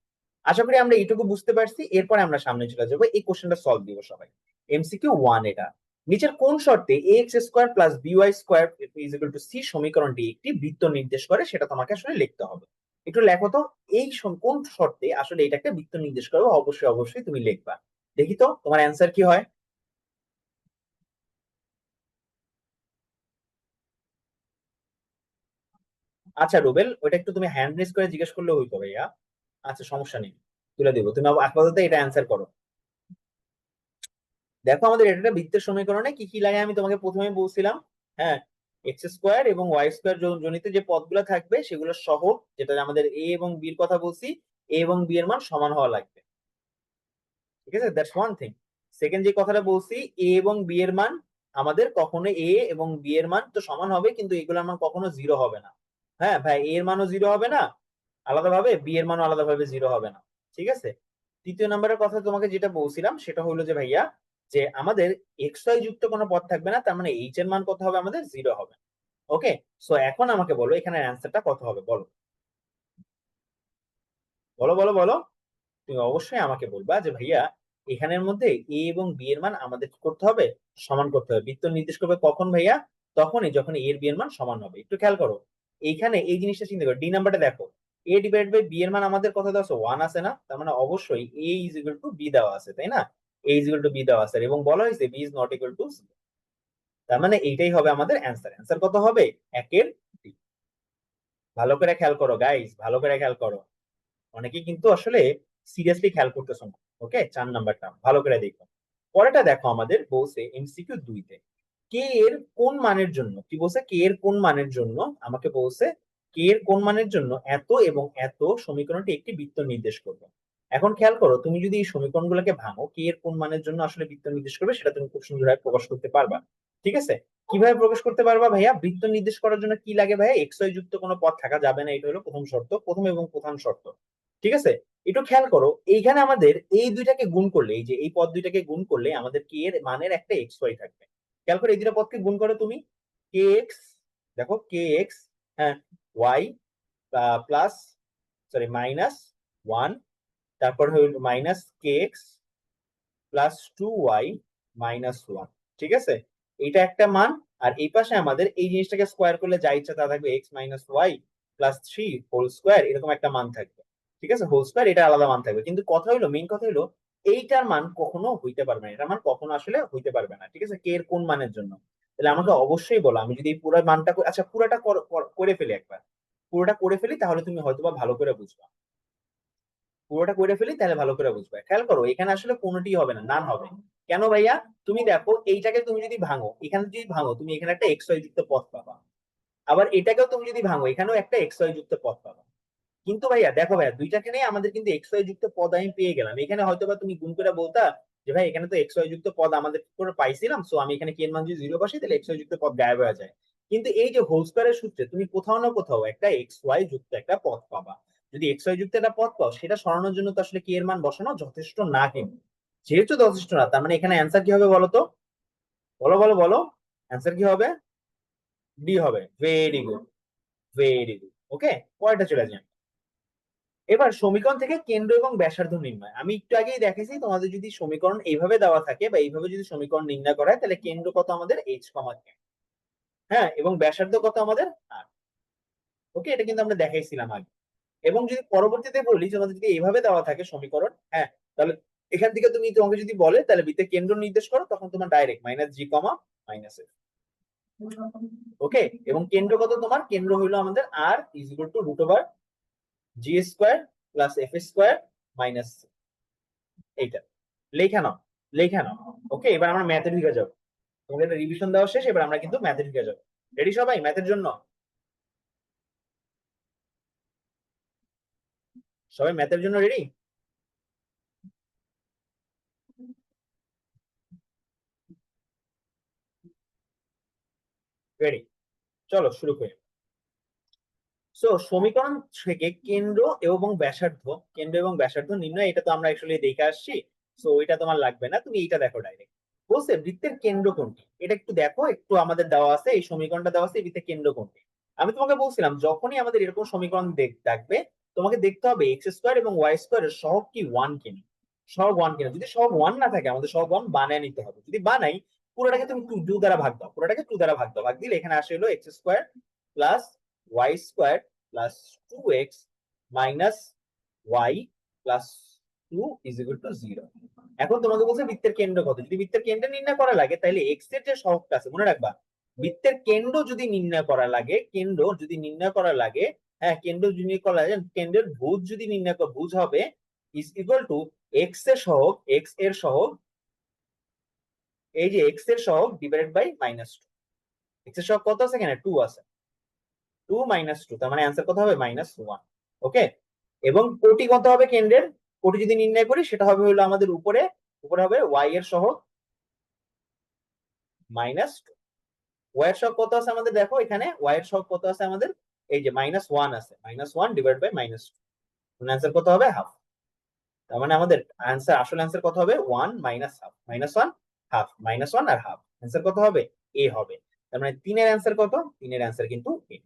আশা করি আমরা এইটুকু বুঝতে পারছি। এরপরে আমরা সামনে চলে যাবো, এই কোশ্চেনটা সলভ দিব সবাই। MCQ 1 এটা, নিচের কোন শর্তে A X square plus B Y square is equal to C সমীকরণটি একটি বৃত্ত নির্দেশ করে, সেটা তোমাকে আসলে লিখতে হবে। একটু লেখো তো, এই কোন শর্তে আসলে এটা একটা বৃত্ত নির্দেশ করবে, অবশ্যই অবশ্যই তুমি লিখবা। দেখি তো তোমার অ্যান্সার কি হয়। আচ্ছা রুবেল, ওটা একটু তুমি হ্যান্ড রেজ করে জিজ্ঞেস করলে হইতো ভাইয়া। আচ্ছা সমস্যা নেই, তুলে দিব, তুমি আপাতত এটা অ্যান্সার করো। দেখো আমাদের এটা একটা বৃত্তের সমীকরণে কি কি লাগে আমি তোমাকে প্রথমে বলছিলাম। হ্যাঁ, এক্স স্কোয়ার এবং ওয়াই স্কোয়ার জনিত যে পদগুলো থাকবে সেগুলো সহগ, যেটা আমাদের এ এবং বির কথা বলছি, এ এবং বি এর মান সমান হওয়া লাগবে। ঠিক আছে, দ্যাটস ওয়ান থিং। সেকেন্ড যে কথাটা বলছি, এ এবং বি এর মান আমাদের কখনো, এ এবং বি এর মান তো সমান হবে কিন্তু এগুলোর মান কখনো 0 হবে না। হ্যাঁ ভাই, এ এর মানও 0 হবে না আলাদাভাবে, বি এর মানও আলাদাভাবে 0 হবে না। ঠিক আছে, তৃতীয় নম্বরের কথা তোমাকে যেটা বলছিলাম সেটা হলো যে ভাইয়া, যে আমাদের এক্স ওয়াই যুক্ত কোনো পদ থাকবে না, তার মানে এইচ এর মান কত হবে, আমাদের 0 হবে। ওকে, সো এখন আমাকে বলো এখানে অ্যান্সারটা কত হবে, বলো বলো বলো বলো। তুমি অবশ্যই আমাকে বলবা যে ভাইয়া এখানের মধ্যে এ এবং বি এর মান আমাদের কি করতে হবে, সমান করতে হবে। বৃত্ত নির্দেশ করবে কখন ভাইয়া, তখনই যখন এ এর বি এর মান সমান হবে। একটু খেয়াল করো, এইখানে এই জিনিসটা চিন্তা করো, ডি নাম্বারটা দেখো, এ ডিভাইড বাই বি এর মান আমাদের কত দেওয়া আছে, 1 আছে না, তার মানে অবশ্যই A is equal to B দেওয়া আছে, তাই না? A is equal to B দেওয়া আছে এবং বলা হয়েছে B is not equal to, তার মানে এইটাই হবে আমাদের অ্যান্সার। অ্যান্সার কত হবে, একের D। ভালো করে খেয়াল করো গাইস, ভালো করে খেয়াল করো, অনেকে কিন্তু আসলে সিরিয়াসলি খেয়াল করতেছো না। ওকে, 4 নাম্বারটা ভালো করে দেখো। পরেরটা দেখো, আমাদের বলছে MCQ 2 তে, কে এর কোন মানের জন্য, কি বলছে, কে এর কোন মানের জন্য, আমাকে বলছে কে এর কোন মানের জন্য এত এবং এত সমীকরণটি একটি বৃত্ত নির্দেশ করবে। এখন খেয়াল করো, তুমি যদি এই সমীকরণগুলোকে ভাঙো, কে এর কোন মানের জন্য আসলে বৃত্ত নির্দেশ করবে সেটা তুমি খুব সুন্দরভাবে প্রকাশ করতে পারবা। ঠিক আছে, কিভাবে প্রকাশ করতে পারবা ভাইয়া, বৃত্ত নির্দেশ করার জন্য কি লাগে ভাইয়া, এক্স ওয়াই যুক্ত কোনো পথ থাকা যাবে না, এটা হলো প্রথম শর্ত, প্রথম এবং প্রধান শর্ত। ঠিক আছে, একটু খেয়াল করো, এইখানে আমাদের এই দুইটাকে গুণ করলে, এই যে এই পদ দুইটাকে গুণ করলে আমাদের কে এর মানের একটা এক্স ওয়াই থাকবে। খেয়াল করে এই দুটো পদকে গুণ করো তুমি, কে এক্স, দেখো কে এক্স, হ্যাঁ, ওয়াই প্লাস, সরি মাইনাস 1 তারপর হইল মাইনাস কে এক্স প্লাস 2y মাইনাস 1। ঠিক আছে, এটা একটা মান। আর এই পাশে আমাদের এই জিনিসটাকে স্কোয়ার করলে যা ইচ্ছা তা থাকবে, X minus Y plus 3 whole square, এরকম একটা মান থাকবে। ঠিক আছে, হোল স্কোয়ার এটা আলাদা মান থাকবে, কিন্তু কথা হইলো, মেইন কথা হইলো এইটার মান কখনো হইতে পারবে না, এটার মান কখনো আসলে হইতে পারবে না। ঠিক আছে, কে এর কোন মানের জন্য? তাহলে আমাকে অবশ্যই বলো, আমি যদি এই পুরো মানটা আচ্ছা পুরাটা করে ফেলি একবার, পুরোটা করে ফেলি তাহলে তুমি হয়তোবা ভালো করে বুঝবা। পুরোটা করে ফেলি তাহলে ভালো করে বুঝবে। খেয়াল করো, এখানে আসলে কোনোটি হবে না, নান হবে। কেন ভাইয়া? তুমি দেখো এইটাকে তুমি যদি ভাঙো, এখানে যদি ভাঙো তুমি এখানে একটা এক্স ওয়াই যুক্ত পথ পাবা। আবার এটাকেও তুমি যদি ভাঙো, এখানেও একটা এক্স ওয়াই যুক্ত পথ পাবা। কিন্তু ভাইয়া দেখো ভাইয়া, দুইটাকে নিয়ে আমাদের কিন্তু এক্স ওয়াই যুক্ত পদ আমি পেয়ে গেলাম। এখানে হয়তো বা তুমি গুণ করে বলতা যে ভাই এখানে তো এক্স ওয়াই যুক্ত পদ আমাদের করে পাইছিলাম, সো আমি এখানে কে এর মান যদি 0 বসাই তাহলে এক্স ওয়াই যুক্ত পদ গায়েব হয়ে যায়। কিন্তু এই যে হোল স্কয়ারের সূত্রে তুমি কোথাও না কোথাও একটা এক্স ওয়াই যুক্ত একটা পদ পাবা। যদি এক্স ওয়াই যুক্ত একটা পদ পাও, সেটা সরানোর জন্য তো আসলে কে এর মান বসানো যথেষ্ট না। কিন্তু যেহেতু যথেষ্ট না, তার মানে এখানে অ্যান্সার কি হবে বলো তো? বলো বলো বলো, অ্যান্সার কি হবে? ডি হবে। Very good, very good. Okay, পরেরটা চলে যান। এবার সমীকরণ থেকে কেন্দ্র এবং ব্যাসার্ধ নির্ণয়। আমি একটু আগেই দেখেছি, তোমাদের যদি সমীকরণ এইভাবে দেওয়া থাকে বা এইভাবে যদি সমীকরণ নির্ণয় করা হয়, তাহলে কেন্দ্র কত আমাদের এইচ কমা কে, হ্যাঁ, এবং ব্যাসার্ধ কত আমাদের আর। ওকে, এটা কিন্তু আমরা দেখাইছিলাম আগে। এবং যদি পরবর্তীতে বলি যে আমাদের যদি এইভাবে দেওয়া থাকে সমীকরণ, হ্যাঁ, তাহলে এখান থেকে তুমি তোমাকে যদি বলে তাহলে বৃত্তের কেন্দ্র নির্দেশ করো, তখন তোমার direct minus G comma minus F. Okay, এবং কেন্দ্র কত? তোমার কেন্দ্র হইলো আমাদের R is equal to root over G square plus F square minus, এইটা লেখা নাও, লেখা নাও। ওকে, এবার আমরা ম্যাথে ঢুকে যাবো। তোমাদের রিভিশন দেওয়া শেষ, এবার আমরা কিন্তু ম্যাথে ঢুকে যাবো। রেডি সবাই ম্যাথের জন্য? সবাই ম্যাথের জন্য রেডি? রেডি, চলো শুরু করি। সো সমীকরণ থেকে কেন্দ্র এবং ব্যাসার্ধ, কেন্দ্র এবং ব্যাসার্ধ নির্ণয়, এটা তো আমরা অ্যাকচুয়ালি দেখে আসছি। সো এটা তোমার লাগবে না, তুমি এইটা দেখো ডাইরেক্ট। বলছে বৃত্তের কেন্দ্র কোনটি, এটা একটু দেখো, একটু আমাদের দেওয়া আছে এই সমীকরণটা দেওয়া আছে, এই বৃত্তের কেন্দ্র কোনটি। আমি তোমাকে বলছিলাম যখনই আমাদের এরকম সমীকরণ দেখবে, তোমাকে দেখতে হবে এক্স স্কোয়ার এবং ওয়াই স্কোয়ারের সহগ কি ওয়ান কিনা। সহগ ওয়ান কিনা, যদি সহগ ওয়ান না থাকে আমাদের সহগ ওয়ান বানায় নিতে হবে। যদি বানাই, পুরোটাকে তুমি টু দ্বারা ভাগ দাও, পুরোটাকে টু দ্বারা ভাগ দাও, ভাগ দিলে এখানে আসে হলো X square plus Y square plus 2x minus Y plus 2 is equal to 0। এখন তোমাকে বলছে বৃত্তের কেন্দ্র কত। যদি বৃত্তের কেন্দ্র নির্ণয় করা লাগে, তাহলে এক্স এর যে সহগটা আছে মনে রাখবা, বৃত্তের কেন্দ্র যদি নির্ণয় করা লাগে, কেন্দ্র যদি নির্ণয় করা লাগে, হ্যাঁ, কেন্দ্র যদি নির্ণয় করা লাগে, কেন্দ্রের ভুজ যদি নির্ণয় করা, ভুজ হবে ইজ ইকুয়াল টু এক্স এর সহগ, এক্স এর সহগ, এই যে এক্স এর সহগ divided by minus two. X এর সহগ কত আছে? এখানে 2 আছে, 2 মাইনাস 2, তার মানে অ্যান্সার কত হবে? মাইনাস 1। ওকে, এবং কোটি কত হবে কেন্দ্রের? কোটি যদি নির্ণয় করি, সেটা হবে হলো আমাদের উপরে, উপরে হবে ওয়াই এর সহগ মাইনাস 2। ওয়াই এর সহগ কত আছে আমাদের? দেখো এখানে ওয়াই এর সহগ কত আছে আমাদের, এই যে মাইনাস 1 আছে, minus 1 divide by minus 2, answer কত হবে? হাফ। তার মানে আমাদের অ্যান্সার, আসল অ্যান্সার কত হবে? 1 minus half, minus 1 half, minus 1 আর হাফ, অ্যান্সার কত হবে? এ হবে। তার মানে তিনের অ্যান্সার কত? তিনের অ্যান্সার কিন্তু এ।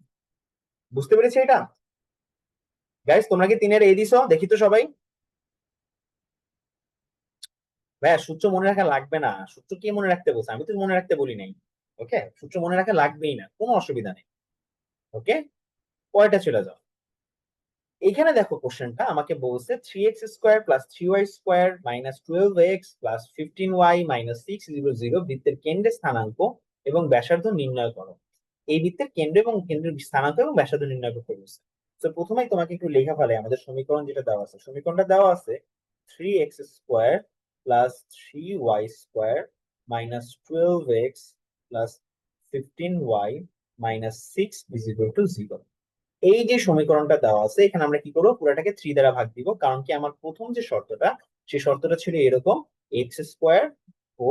বুঝতে পেরেছি এটা? গাইস তোমরা কি তিনের এ দিছো? দেখি তো সবাই। ভাইয়া সূত্র মনে রাখা লাগবে না, সূত্র কে মনে রাখতে বলছে? আমি তো মনে রাখতে বলি নাই। ওকে, সূত্র মনে রাখা লাগবেই না, কোনো অসুবিধা নেই। ওকে, পরেরটা চলে যাও। এখানে দেখো কোশ্চেনটা আমাকে বলছে 3x² plus 3y² minus 12x plus 15y minus 6 0 বৃত্তের কেন্দ্রের স্থানাঙ্ক এবং ব্যাসার্ধ নির্ণয় করো। এই বৃত্তের কেন্দ্র এবং কেন্দ্রের স্থানাঙ্ক এবং ব্যাসার্ধ নির্ণয় করতে বলছে। তো প্রথমেই তোমাকে একটু লেখা ফেলে আমাদের সমীকরণ যেটা দেওয়া আছে। সমীকরণটা দেওয়া আছে 3x² plus 3y² minus 12x plus 15y minus 6 0। এই যে সমীকরণটা দেওয়া আছে, এখানে আমরা কি করবো? পুরোটাকে 3 দ্বারা ভাগ দিব, কারণ কি আমার প্রথম যে শর্তটা, সেই শর্তটা ছিল এরকম, x² ও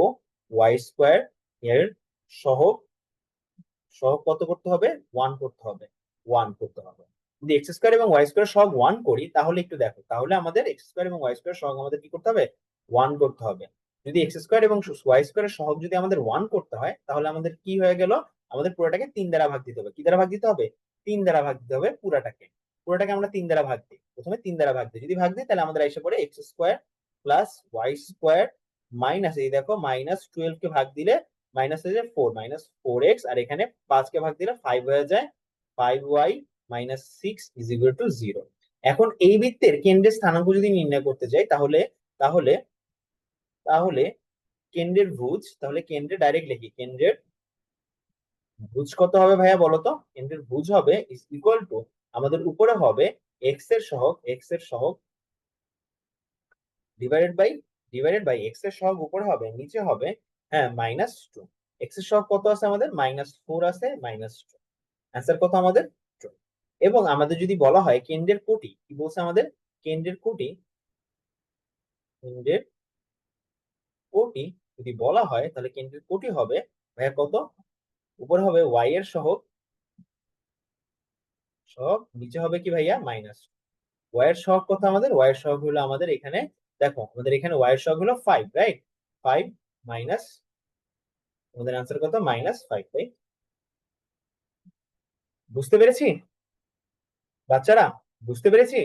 y² এর সহগ, সহগ কত করতে হবে? 1 করতে হবে, 1 করতে হবে। যদি x² এবং y² সহগ 1 করি, তাহলে একটু দেখো, তাহলে আমাদের x² এবং y² সহগ আমাদের কি করতে হবে? 1 করতে হবে। যদি x² এবং y² এর সহগ যদি আমাদের 1 করতে হয়, তাহলে আমাদের কি হয়ে গেল? আমাদের পুরোটাকে 3 দ্বারা ভাগ দিতে হবে। কি দ্বারা ভাগ দিতে হবে? 3 দ্বারা ভাগ দিতে হবে পুরাটাকে। পুরোটাকে আমরা 3 দ্বারা ভাগ দিই। প্রথমে 3 দ্বারা ভাগ দিই, যদি ভাগ দিই তাহলে আমাদের এসে পড়ে X square plus Y square minus, এই দেখো -12 কে ভাগ দিলে মাইনাস হয়ে যায় 4, -4x, আর এখানে 5 কে ভাগ দিলে 5 হয়ে যায়, 5y - 6 ইজ ইকুয়াল টু 0। এখন এই বৃত্তের কেন্দ্রের স্থানাঙ্ক যদি নির্ণয় করতে যাই তাহলে তাহলে তাহলে কেন্দ্রের ভুজ, তাহলে কেন্দ্রে ডাইরেক্ট লিখি, কেন্দ্রের ভুজ কত হবে ভাইয়া বলো তো? কেন্দ্রের ভুজ হবে ইজ ইকুয়াল টু, আমাদের উপরে হবে এক্স এর সহগ ডিভাইডেড বাই এক্স এর সহগ উপরে হবে, নিচে হবে হ্যাঁ -2। এক্স এর সহগ কত আছে আমাদের? -4 আছে, -2। অ্যান্সার কত আমাদের? 2। এবং আমাদের যদি বলা হয় কেন্দ্রের কোটি, কি বলছে আমাদের? কেন্দ্রের কোটি, কেন্দ্রের কোটি যদি বলা হয় তাহলে কেন্দ্রের কোটি হবে ভাইয়া কত? উপরে হবে ওয়াই এর সহগ, নিচে হবে কি ভাইয়া? ওয়াই এর সহগ কত আমাদের? ওয়াই এর সহগ হলো আমাদের এখানে, দেখো আমাদের এখানে ওয়াই এর সহগ হলো 5, রাইট? 5 মাইনাস, আমাদের আনসার কত? -5, তাই? বুঝতে পেরেছি বাচ্চারা? বুঝতে পেরেছি?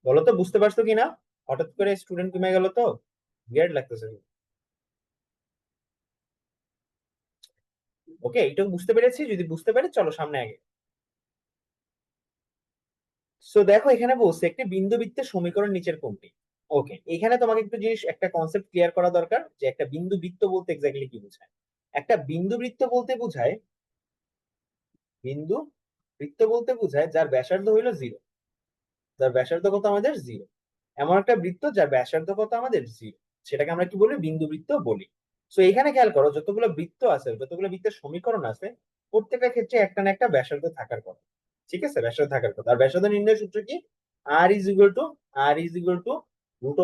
বলো তো বুঝতে পারছো কিনা? হঠাৎ করে স্টুডেন্ট কমে গেল তো, বিয়ার্ড লাগতেছে। ওকে, এইটুকু বুঝতে পেরেছি, যদি বুঝতে পারি চলো সামনে আগে। সো দেখো এখানে বলছে একটি বিন্দু বৃত্তের সমীকরণ নিচের কোনটি। ওকে, এখানে তোমাকে একটু জিনিস, একটা কনসেপ্ট ক্লিয়ার করা দরকার যে একটা বিন্দু বৃত্ত বলতে এক্স্যাক্টলি কি বোঝায়। একটা বিন্দু বৃত্ত বলতে বোঝায়, বিন্দু বৃত্ত বলতে বোঝায় যার ব্যাসার্ধ হইলো 0, যার ব্যাসার্ধ কত আমাদের? 0। এমন একটা বৃত্ত যার ব্যাসার্ধ কত আমাদের? 0, সেটাকে আমরা কি বলি? বিন্দু বৃত্ত বলি। সো এখানে খেয়াল করো, যতগুলো বৃত্ত আছে, যতগুলো বৃত্তের সমীকরণ আছে, প্রত্যেকটা ক্ষেত্রে একটা না একটা ব্যাসার্ধ থাকার কথা। ঠিক আছে, ব্যাসার্ধ থাকার কথা। আর ব্যাসার্ধ নির্ণয় সূত্র কি? R is equal to √/g²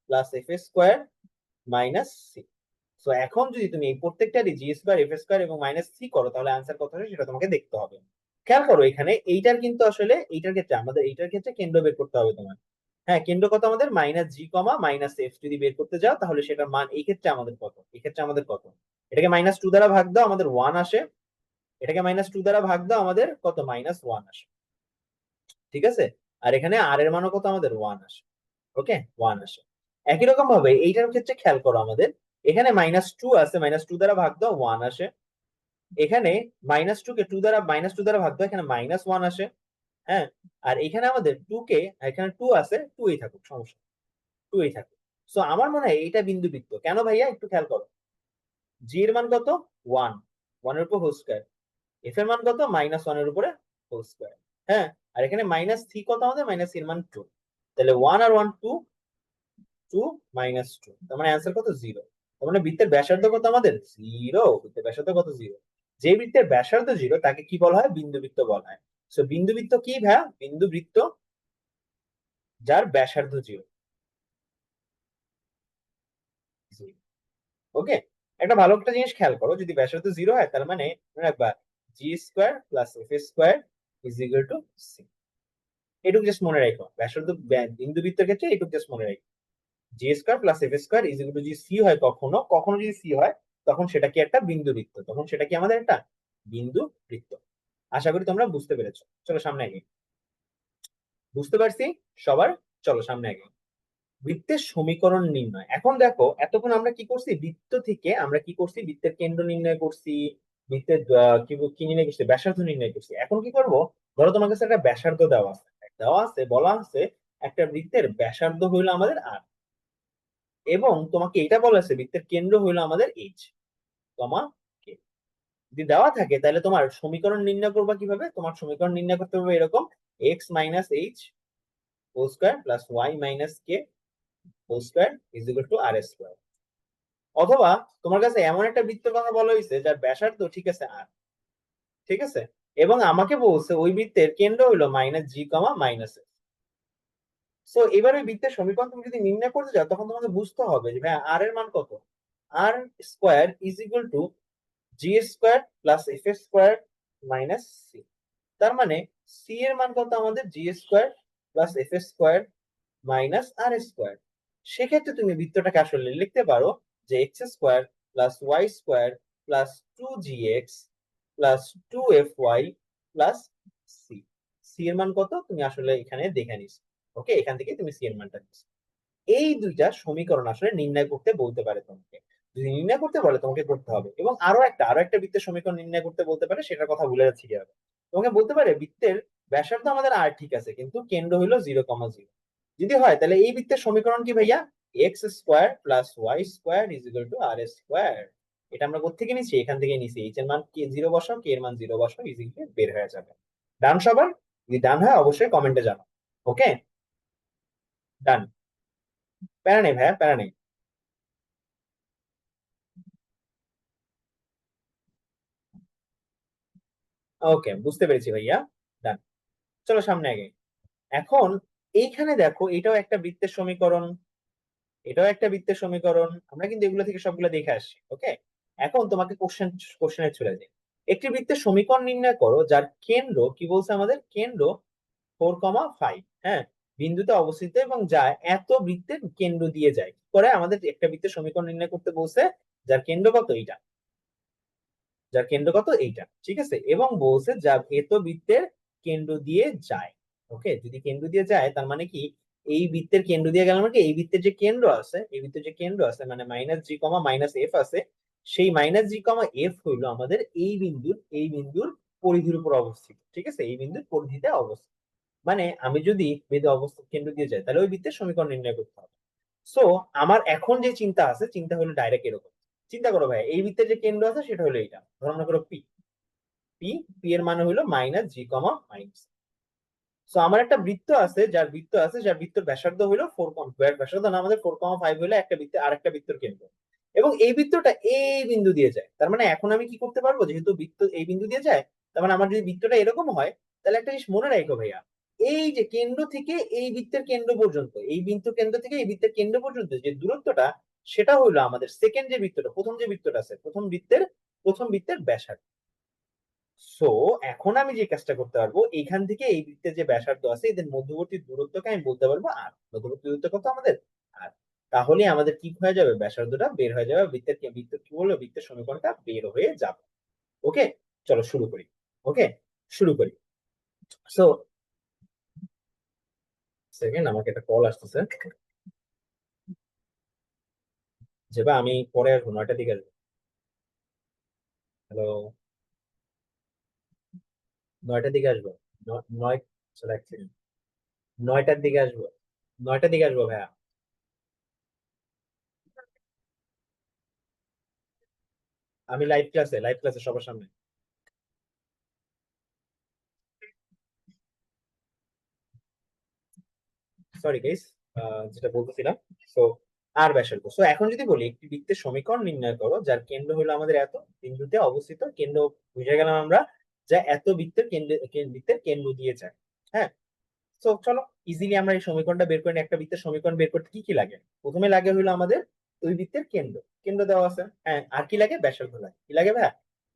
+ f² - c। So এখন যদি তুমি এই প্রত্যেকটারই g², f² এবং -c করো তাহলে আনসার কত হবে সেটা তোমাকে দেখতে হবে। খেয়াল করো এখানে এইটার কিন্তু আসলে, এইটার ক্ষেত্রে আমাদের, এইটার ক্ষেত্রে কেন্দ্র বের করতে হবে তোমার। হ্যাঁ, কেন্দ্র কত আমাদের? -g, -f যদি বের করতে যাও তাহলে সেটার মান এই ক্ষেত্রে আমাদের কত? এই ক্ষেত্রে আমাদের কত? এটাকে -2 দ্বারা ভাগ দাও, আমাদের 1 আসে। এটাকে -2 দ্বারা ভাগ দাও, আমাদের কত? -1 আসে। ঠিক আছে, আর এখানে আর এর মানও কত আমাদের? 1 আসে। ওকে, 1 আসে। একই রকম ভাবে এইটার ক্ষেত্রে খেয়াল করো, আমাদের এখানে -2 আছে, -2 দ্বারা ভাগ দাও, 1 আসে। এখানে -2 কে 2 দ্বারা ভাগ দাও, এখানে -1 আসে। হ্যাঁ, আর এখানে আমাদের 2 কে, এখানে 2 আছে, 2 ই থাকুক, সমস্যা, 2 ই থাকুক। সো আমার মনে হয় এইটা বিন্দু বৃত্ত। কেন ভাইয়া? একটু খেয়াল করো, জি এর মান কত? 1, 1 এর উপর হোল স্কয়ার। এফ এর মান কত? -1 এর উপরে হোল স্কয়ার। হ্যাঁ, আর এখানে -3 কত আমাদের? মাইনাস এর মান 2। তাহলে 1 আর 1 2, 2 -2, তার মানে অ্যান্সার কত? 0। তার মানে বৃত্তের ব্যাসার্ধ কত আমাদের? 0। বৃত্তের ব্যাসার্ধ কত? 0। যে বৃত্তের ব্যাসার্ধ 0 তাকে কি বলা হয়? বিন্দুবৃত্ত বলা হয়। সো বিন্দুবৃত্ত কি ভাইয়া? বিন্দুবৃত্ত যার ব্যাসার্ধ 0। ওকে, একটা ভালো একটা জিনিস খেয়াল করো, যদি ব্যাসার্ধ 0 হয় তার মানে মনে রাখবা g² + f² = c। এটুকু জাস্ট মনে রাখো, ব্যাসার্ধ বিন্দুবৃত্তের ক্ষেত্রে এটুকু জাস্ট মনে রাখো, g² + f² = যদি সি হয়, কখনো কখনো যদি সি হয় তখন সেটা কি একটা বিন্দু বৃত্ত, তখন সেটা কি আমাদের একটা বিন্দু বৃত্ত। আশা করি তোমরা বুঝতে পেরেছো। চলো সামনে আগে, বুঝতে পারছি সবার? চলো সামনে আগে, বৃত্তের সমীকরণ নির্ণয়। এখন দেখো এতক্ষণ আমরা কি করছি? বৃত্ত থেকে আমরা কি করছি? বৃত্তের কেন্দ্র নির্ণয় করছি, বৃত্তের কি কি নির্ণয় করছি? ব্যাসার্ধ নির্ণয় করছি। এখন কি করব? ধরো তোমার কাছে একটা ব্যাসার্ধ দেওয়া আছে, বলা আছে একটা বৃত্তের ব্যাসার্ধ হইলো আমাদের আর, এবং তোমাকে এটা বলা আছে বৃত্তের কেন্দ্র হইলো আমাদের এইচ, কমা কে। যদি দেওয়া থাকে তাহলে তোমার সমীকরণ নির্ণয় করবা কিভাবে? তোমার সমীকরণ নির্ণয় করতে হবে এরকম, x - h whole square plus y - k whole square is equal to r²। অথবা তোমার কাছে এমন একটা বৃত্তের কথা বলা হয়েছে যার ব্যাসার্ধ ঠিক আছে আর, ঠিক আছে, এবং আমাকে বলছে ওই বৃত্তের কেন্দ্র হইলো -g, -f। সো এবার ওই বৃত্তের সমীকরণ তুমি যদি নির্ণয় করতে যাও তখন তোমাকে বুঝতে হবে যে ভাই আর এর মান কত। r² = g² + f² - c। তার মানে সি এর মান কত আমাদের? g² + f² - r²। সেক্ষেত্রে তুমি বৃত্তটাকে আসলে লিখতে পারো যে x² + y² + 2gx + 2fy + c। C এর মান কত তুমি আসলে এখানে দেখে নিস। ওকে, এখান থেকে তুমি সি এর মানটা নিস। এই দুইটা সমীকরণ আসলে নির্ণয় করতে বলতে পারে তোমাকে। যদি নির্ণয় করতে বলে তোমাকে করতে হবে। এবং আরো একটা বৃত্তের সমীকরণ নির্ণয় করতে বলতে পারে, সেটার কথা ভুলে যাচ্ছি কি হবে। তোমাকে বলতে পারে বৃত্তের ব্যাসার্ধ আমাদের আর ঠিক আছে, কিন্তু কেন্দ্র হইলো 0,0। যদি হয় তাহলে এই বৃত্তের সমীকরণ কি ভাইয়া? X square plus Y square is equal to R square. এটা আমরা কোত্থেকে নিচ্ছি? এখান থেকে নিচ্ছি। এইচ এর মান কে 0 বসাও, কে এর মান 0 বসাও, ইজিলি বের হয়ে যাবে। ডান সবার? যদি ডান হয় অবশ্যই কমেন্টে জানাও। ওকে, ডান। প্যারা নেই ভাইয়া, প্যারা নেই। ওকে, বুঝতে পেরেছি ভাইয়া। ডান। চলো সামনে আগে। এখন এইখানে দেখো, এটাও একটা বৃত্তের সমীকরণ, এটাও একটা বৃত্তের সমীকরণ। আমরা কিন্তু এগুলো থেকে সবগুলো দেখে আসছি। ওকে, এখন তোমাকে কোশ্চেনে চলে যাই। একটি বৃত্তের সমীকরণ নির্ণয় করো যার কেন্দ্র কি বলছে আমাদের? কেন্দ্র 4,5, হ্যাঁ, বিন্দুতে অবস্থিত এবং যা এত বৃত্তের কেন্দ্র দিয়ে যায়। কি করে আমাদের একটা বৃত্তের সমীকরণ নির্ণয় করতে বলছে যার কেন্দ্র কত? এইটা। যার কেন্দ্র কত? এইটা, ঠিক আছে। এবং বলছে যা এত বৃত্তের কেন্দ্র দিয়ে যায়। ওকে, যদি কেন্দ্র দিয়ে যায় তার মানে কি? এই বৃত্তের কেন্দ্র দিয়ে গেল মানে কি, এই বৃত্তের যে কেন্দ্র আছে, এই বৃত্তের যে কেন্দ্র আছে মানে minus G comma minus F আছে, সেই মাইনাস জি কমা এফ হইলো আমাদের এই বিন্দুর পরিধির উপর অবস্থিত। ঠিক আছে, এই বিন্দুর পরিধিতে অবস্থিত। মানে আমি যদি বিন্দু অবস্থিত কেন্দ্র দিয়ে যাই তাহলে ওই বৃত্তের সমীকরণ নির্ণয় করতে হবে। সো আমার এখন যে চিন্তা আছে, চিন্তা হলো ডাইরেক্ট এরকম। চিন্তা করো ভাই, এই বৃত্তের যে কেন্দ্র আছে সেটা হলো এইটা, ধরো মনে করো পি। পি পি এর মানে হলো minus G comma minus. So আমার একটা বৃত্ত আছে যার বৃত্তের ব্যাসার্ধ হলো ব্যাসার্ধ না, আমাদের 4,5 হলো একটা বৃত্তে আরেকটা বৃত্তের কেন্দ্র। এবং এই বৃত্তটা এই বিন্দু দিয়ে যায়। তার মানে এখন আমি কি করতে পারবো? যেহেতু বৃত্ত এই বিন্দু দিয়ে যায়, তার মানে আমার যদি বৃত্তটা এরকম হয়, তাহলে একটা জিনিস মনে রাখো ভাইয়া, এই যে কেন্দ্র থেকে এই বৃত্তের কেন্দ্র পর্যন্ত, এই বিন্দু কেন্দ্র থেকে এই বৃত্তের কেন্দ্র পর্যন্ত যে দূরত্বটা, সেটা হলো আমাদের সেকেন্ড যে বৃত্তটা, প্রথম যে বৃত্তটা আছে, প্রথম বৃত্তের ব্যাসার্ধ। সো এখন আমি যে কাজটা করতে পারবো, এইখান থেকে এই বৃত্তের যে ব্যাসার্ধ আছে, এদের মধ্যবর্তী দূরত্বকে আমি বলতে পারবো আর। মধ্যবর্তী দূরত্ব কত আমাদের? আর। তাহলে আমাদের কি হয়ে যাবে? ব্যাসার্ধটা বের হয়ে যাবে, বৃত্তের কি বলবো, বৃত্তের সমীকরণটা বের হয়ে যাবে। ওকে, চলো শুরু করি। ওকে, শুরু করি। সো সেকেন্ড, আমাকে একটা কল আসতেছে। যে বা আমি পরে আসবো, 9টার দিকে আসবো। হ্যালো, 9টার দিকে আসবো। নয়, চলো এক সেকেন্ড। 9টার দিকে আসবো, 9টার দিকে আসবো ভাইয়া। আমি লাইভ ক্লাসে সবার সামনে। সরি গাইস, যেটা বলতেছিলাম। সো আর ব্যাসার্ধ। সো এখন যদি বলি একটি বৃত্তের সমীকরণ নির্ণয় করো যার কেন্দ্র হলো আমাদের এত বিন্দুতে অবস্থিত, কেন্দ্র বুঝে গেলাম আমরা, যা এত বৃত্তের কেন্দ্র দিয়ে যায়। হ্যাঁ, তো চলো ইজিলি আমরা এই সমীকরণটা বের করে নিই। একটা বৃত্তের সমীকরণ বের করতে কি কি লাগে? প্রথমে লাগে হলো আমাদের ওই বৃত্তের কেন্দ্র, কেন্দ্র দেওয়া আছে, হ্যাঁ। আর কি লাগে? ব্যাসার্ধ লাগে। কি লাগে ভাই?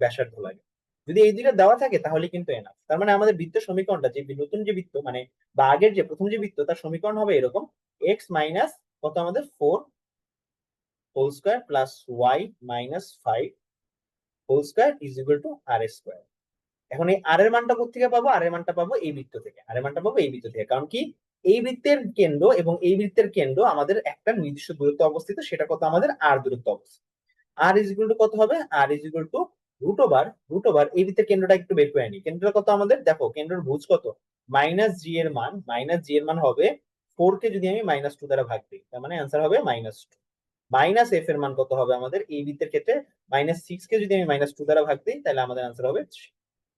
ব্যাসার্ধ লাগে। যদি এই দুইটা দেওয়া থাকে তাহলে কিন্তু এনাফ। তার মানে আমাদের বৃত্তের সমীকরণটা, যে নতুন যে বৃত্ত মানে বা আগের যে প্রথম যে বৃত্ত, তার সমীকরণ হবে এরকম: এক্স মাইনাস কত আমাদের 4 whole square plus Y minus 5 whole square is equal to R square. এখন এই আর এর মানটা কোথেকে পাবো? আর এর মানটা পাবো এই বৃত্ত থেকে। আর এর মানটা পাবো এই বৃত্ত থেকে। কারণ কি, এই বৃত্তের কেন্দ্র এবং এই বৃত্তের কেন্দ্র আমাদের একটা নির্দিষ্ট দূরত্ব অবস্থিত, সেটা কত আমাদের? আর দূরত্ব অবস্থিত। আর ইজ ইকুয়াল টু কত হবে? R is equal to root over এই বৃত্তের কেন্দ্রটা একটু বের করে আনি। কেন্দ্রটা কত আমাদের? দেখো কেন্দ্রের ভুজ কত? মাইনাস জি এর মান হবে 4 কে যদি আমি -2 দ্বারা ভাগ দিই, তার মানে অ্যান্সার হবে -2। মাইনাস এফ এর মান কত হবে আমাদের এই বৃত্তের ক্ষেত্রে? -6 কে যদি আমি -2 দ্বারা ভাগ দিই, তাহলে আমাদের অ্যান্সার হবে 3।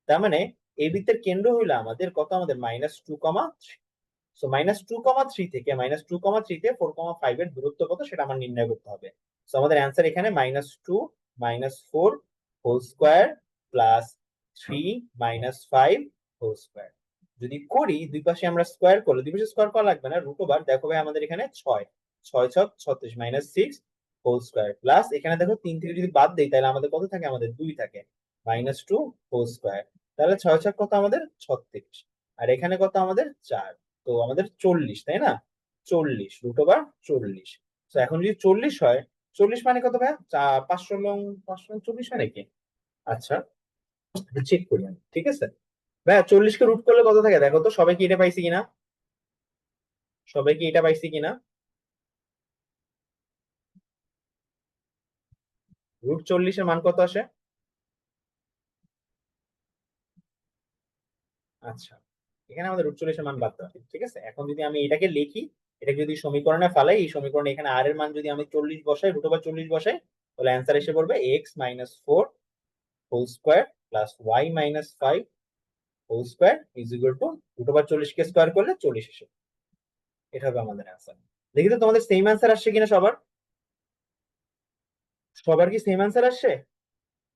তার মানে এই বৃত্তের কেন্দ্র হইলো আমাদের কত? আমাদের -2,3। সো -2,3 থেকে -2,3 তে 4,5 এর দূরত্ব কত সেটা আমার নির্ণয় করতে হবে। সো আমাদের অ্যান্সার এখানে -2 -4 whole square plus 3 -5 whole square. যদি করি দুই পাশে আমরা স্কোয়ার করলে, দুই পাশে স্কোয়ার করা লাগবে না, রুট ওভার। দেখো ভাই আমাদের এখানে 6, 6 × 6 = 36 -6 হোল স্কোয়ার প্লাস এখানে দেখো 3 থেকে যদি বাদ দেই তাহলে আমাদের কত থাকে? আমাদের 2 থাকে, -2 হোল স্কোয়ার। তাহলে 6 × 6 কত আমাদের? 36। আর এখানে কত আমাদের? 4। তো আমাদের 40, তাই না? 40 রুট ওভার 40। তো এখন যদি 40 হয়, 40 মানে কত ভাই? 500 লং 500 লং 40 হয় নাকি? আচ্ছা, চেক করি আমি, ঠিক আছে। ভাইয়া 40 কে রুট করলে কত থাকে দেখো তো, সবাই কি এটা পাইছি কিনা, সবাই কি এটা পাইছি কিনা? √40 মান কত আসে? আচ্ছা, এখানে আমাদের √40 মান বাদ দেওয়া, ঠিক আছে। এখন যদি আমি এটাকে লিখি, এটাকে যদি সমীকরণে ফালাই, এই সমীকরণে এখানে আর এর মান যদি আমি 40 বসাই, √40 বসাই, তাহলে অ্যান্সার এসে পড়বে x-4 whole square plus y-5 whole square is equal to √40 কে স্কোয়ার করলে 40 এসে, এটা হবে আমাদের অ্যান্সার। দেখি তো তোমাদের সেম অ্যান্সার আসছে কিনা সবার, সবার কি সেম অ্যান্সার আসছে?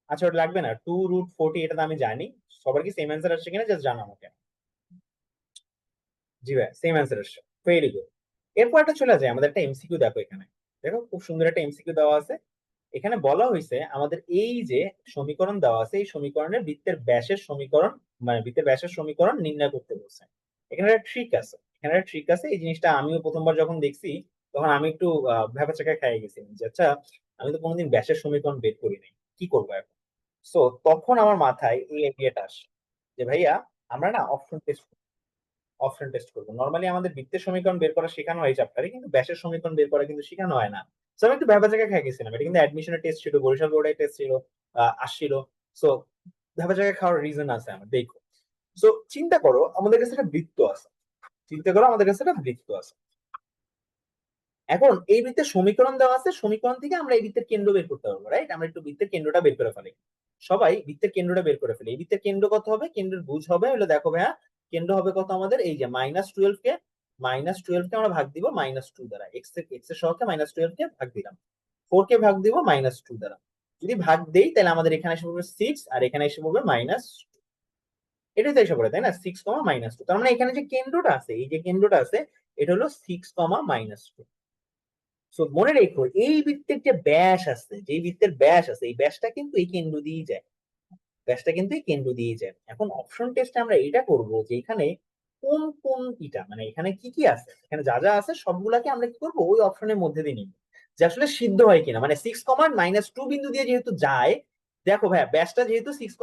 আচ্ছা ওটা লাগবে না, 2√40 এটা তো আমি জানি। সবার কি সেম অ্যান্সার আসছে কিনা জাস্ট জানো আমাকে। জি ভাই সেম অ্যান্সার আসছে, ভেরি গুড। এরপর একটা চলে যায় আমাদের একটা এমসিকিউ, দেখো এখানে, দেখো খুব সুন্দর একটা এমসিকিউ দেওয়া আছে। এখানে বলা হয়েছে আমাদের এই যে সমীকরণ দেওয়া আছে, এই সমীকরণের বৃত্তের ব্যাসের সমীকরণ, মানে বৃত্তের ব্যাসের সমীকরণ নির্ণয় করতে বলছে। এখানে একটা ট্রিক আছে, এখানে একটা ট্রিক আছে। এই জিনিসটা আমিও প্রথমবার যখন দেখছি, তখন আমি একটু ভ্যাবাচ্যাকা খেয়ে গেছিলাম যে আচ্ছা, আমি তো কোনোদিন ব্যাসের সমীকরণ বের করি নাই, কি করবো এখন। সো তখন আমার মাথায় এই আইডিয়াটা আসে যে ভাইয়া, আমরা না অপশন টেস্ট করবো। নর্মালি আমাদের বৃত্তের সমীকরণ বের করা শেখানো হয় চ্যাপ্টারে, কিন্তু ব্যাসের সমীকরণ বের করা কিন্তু শেখানো হয় না। তো আমি একটু ভেবা জায়গায় খেয়ে গেছিলাম, এটা কিন্তু অ্যাডমিশনের টেস্ট ছিল, বরিশাল বোর্ডের টেস্ট ছিল, আসছিল। সো ভেবা জায়গায় খাওয়ার রিজন আছে আমার, দেখো। সো চিন্তা করো আমাদের কাছে একটা বৃত্ত আছে, চিন্তা করো আমাদের কাছে একটা বৃত্ত আছে। এখন এই বৃত্তের সমীকরণ দেওয়া আছে, সমীকরণ থেকে আমরা এই বৃত্তের কেন্দ্র বের করতে পারবো, রাইট? আমরা একটু বৃত্তের কেন্দ্রটা বের করে ফেলি, সবাই বৃত্তের কেন্দ্রটা বের করে ফেলি। এই বৃত্তের কেন্দ্র কত হবে, কেন্দ্রের ভুজ হবে হলো, দেখো ভাইয়া, কেন্দ্র হবে কত আমাদের, এই যে -12 কে আমরা ভাগ দিব -2 দ্বারা, এক্স এর সহকে -12 কে ভাগ দিলাম, 4 কে ভাগ দিব -2 দ্বারা। যদি ভাগ দেই তাহলে আমাদের এখানে এসে পড়বে 6, আর এখানে এসে পড়বে মাইনাস, এটাই তো এসে পড়ে, তাই না? 6, -2, তার মানে এখানে যে কেন্দ্রটা আছে, এই যে কেন্দ্রটা আছে, এটা হলো 6, -2। সো মনে রেখো, এই বৃত্তের যে ব্যাস আছে, যে বৃত্তের ব্যাস আছে, এই ব্যাসটা কিন্তু এই কেন্দ্র দিয়েই যায়, ব্যাসটা কিন্তু এই কেন্দ্র দিয়ে যায়। এখন অপশন টেস্টে আমরা এটা করব যে এখানে কোন কোন ইটা, মানে এখানে কি কি আছে, এখানে যা যা আছে সবগুলাকে আমরা কি করবো, ওই অপশনের মধ্যে দিয়ে নিব, যে আসলে সিদ্ধ হয় কিনা। মানে 6, -2 বিন্দু দিয়ে যেহেতু যায়, দেখো ভাইয়া ব্যাসটা যেহেতু 6,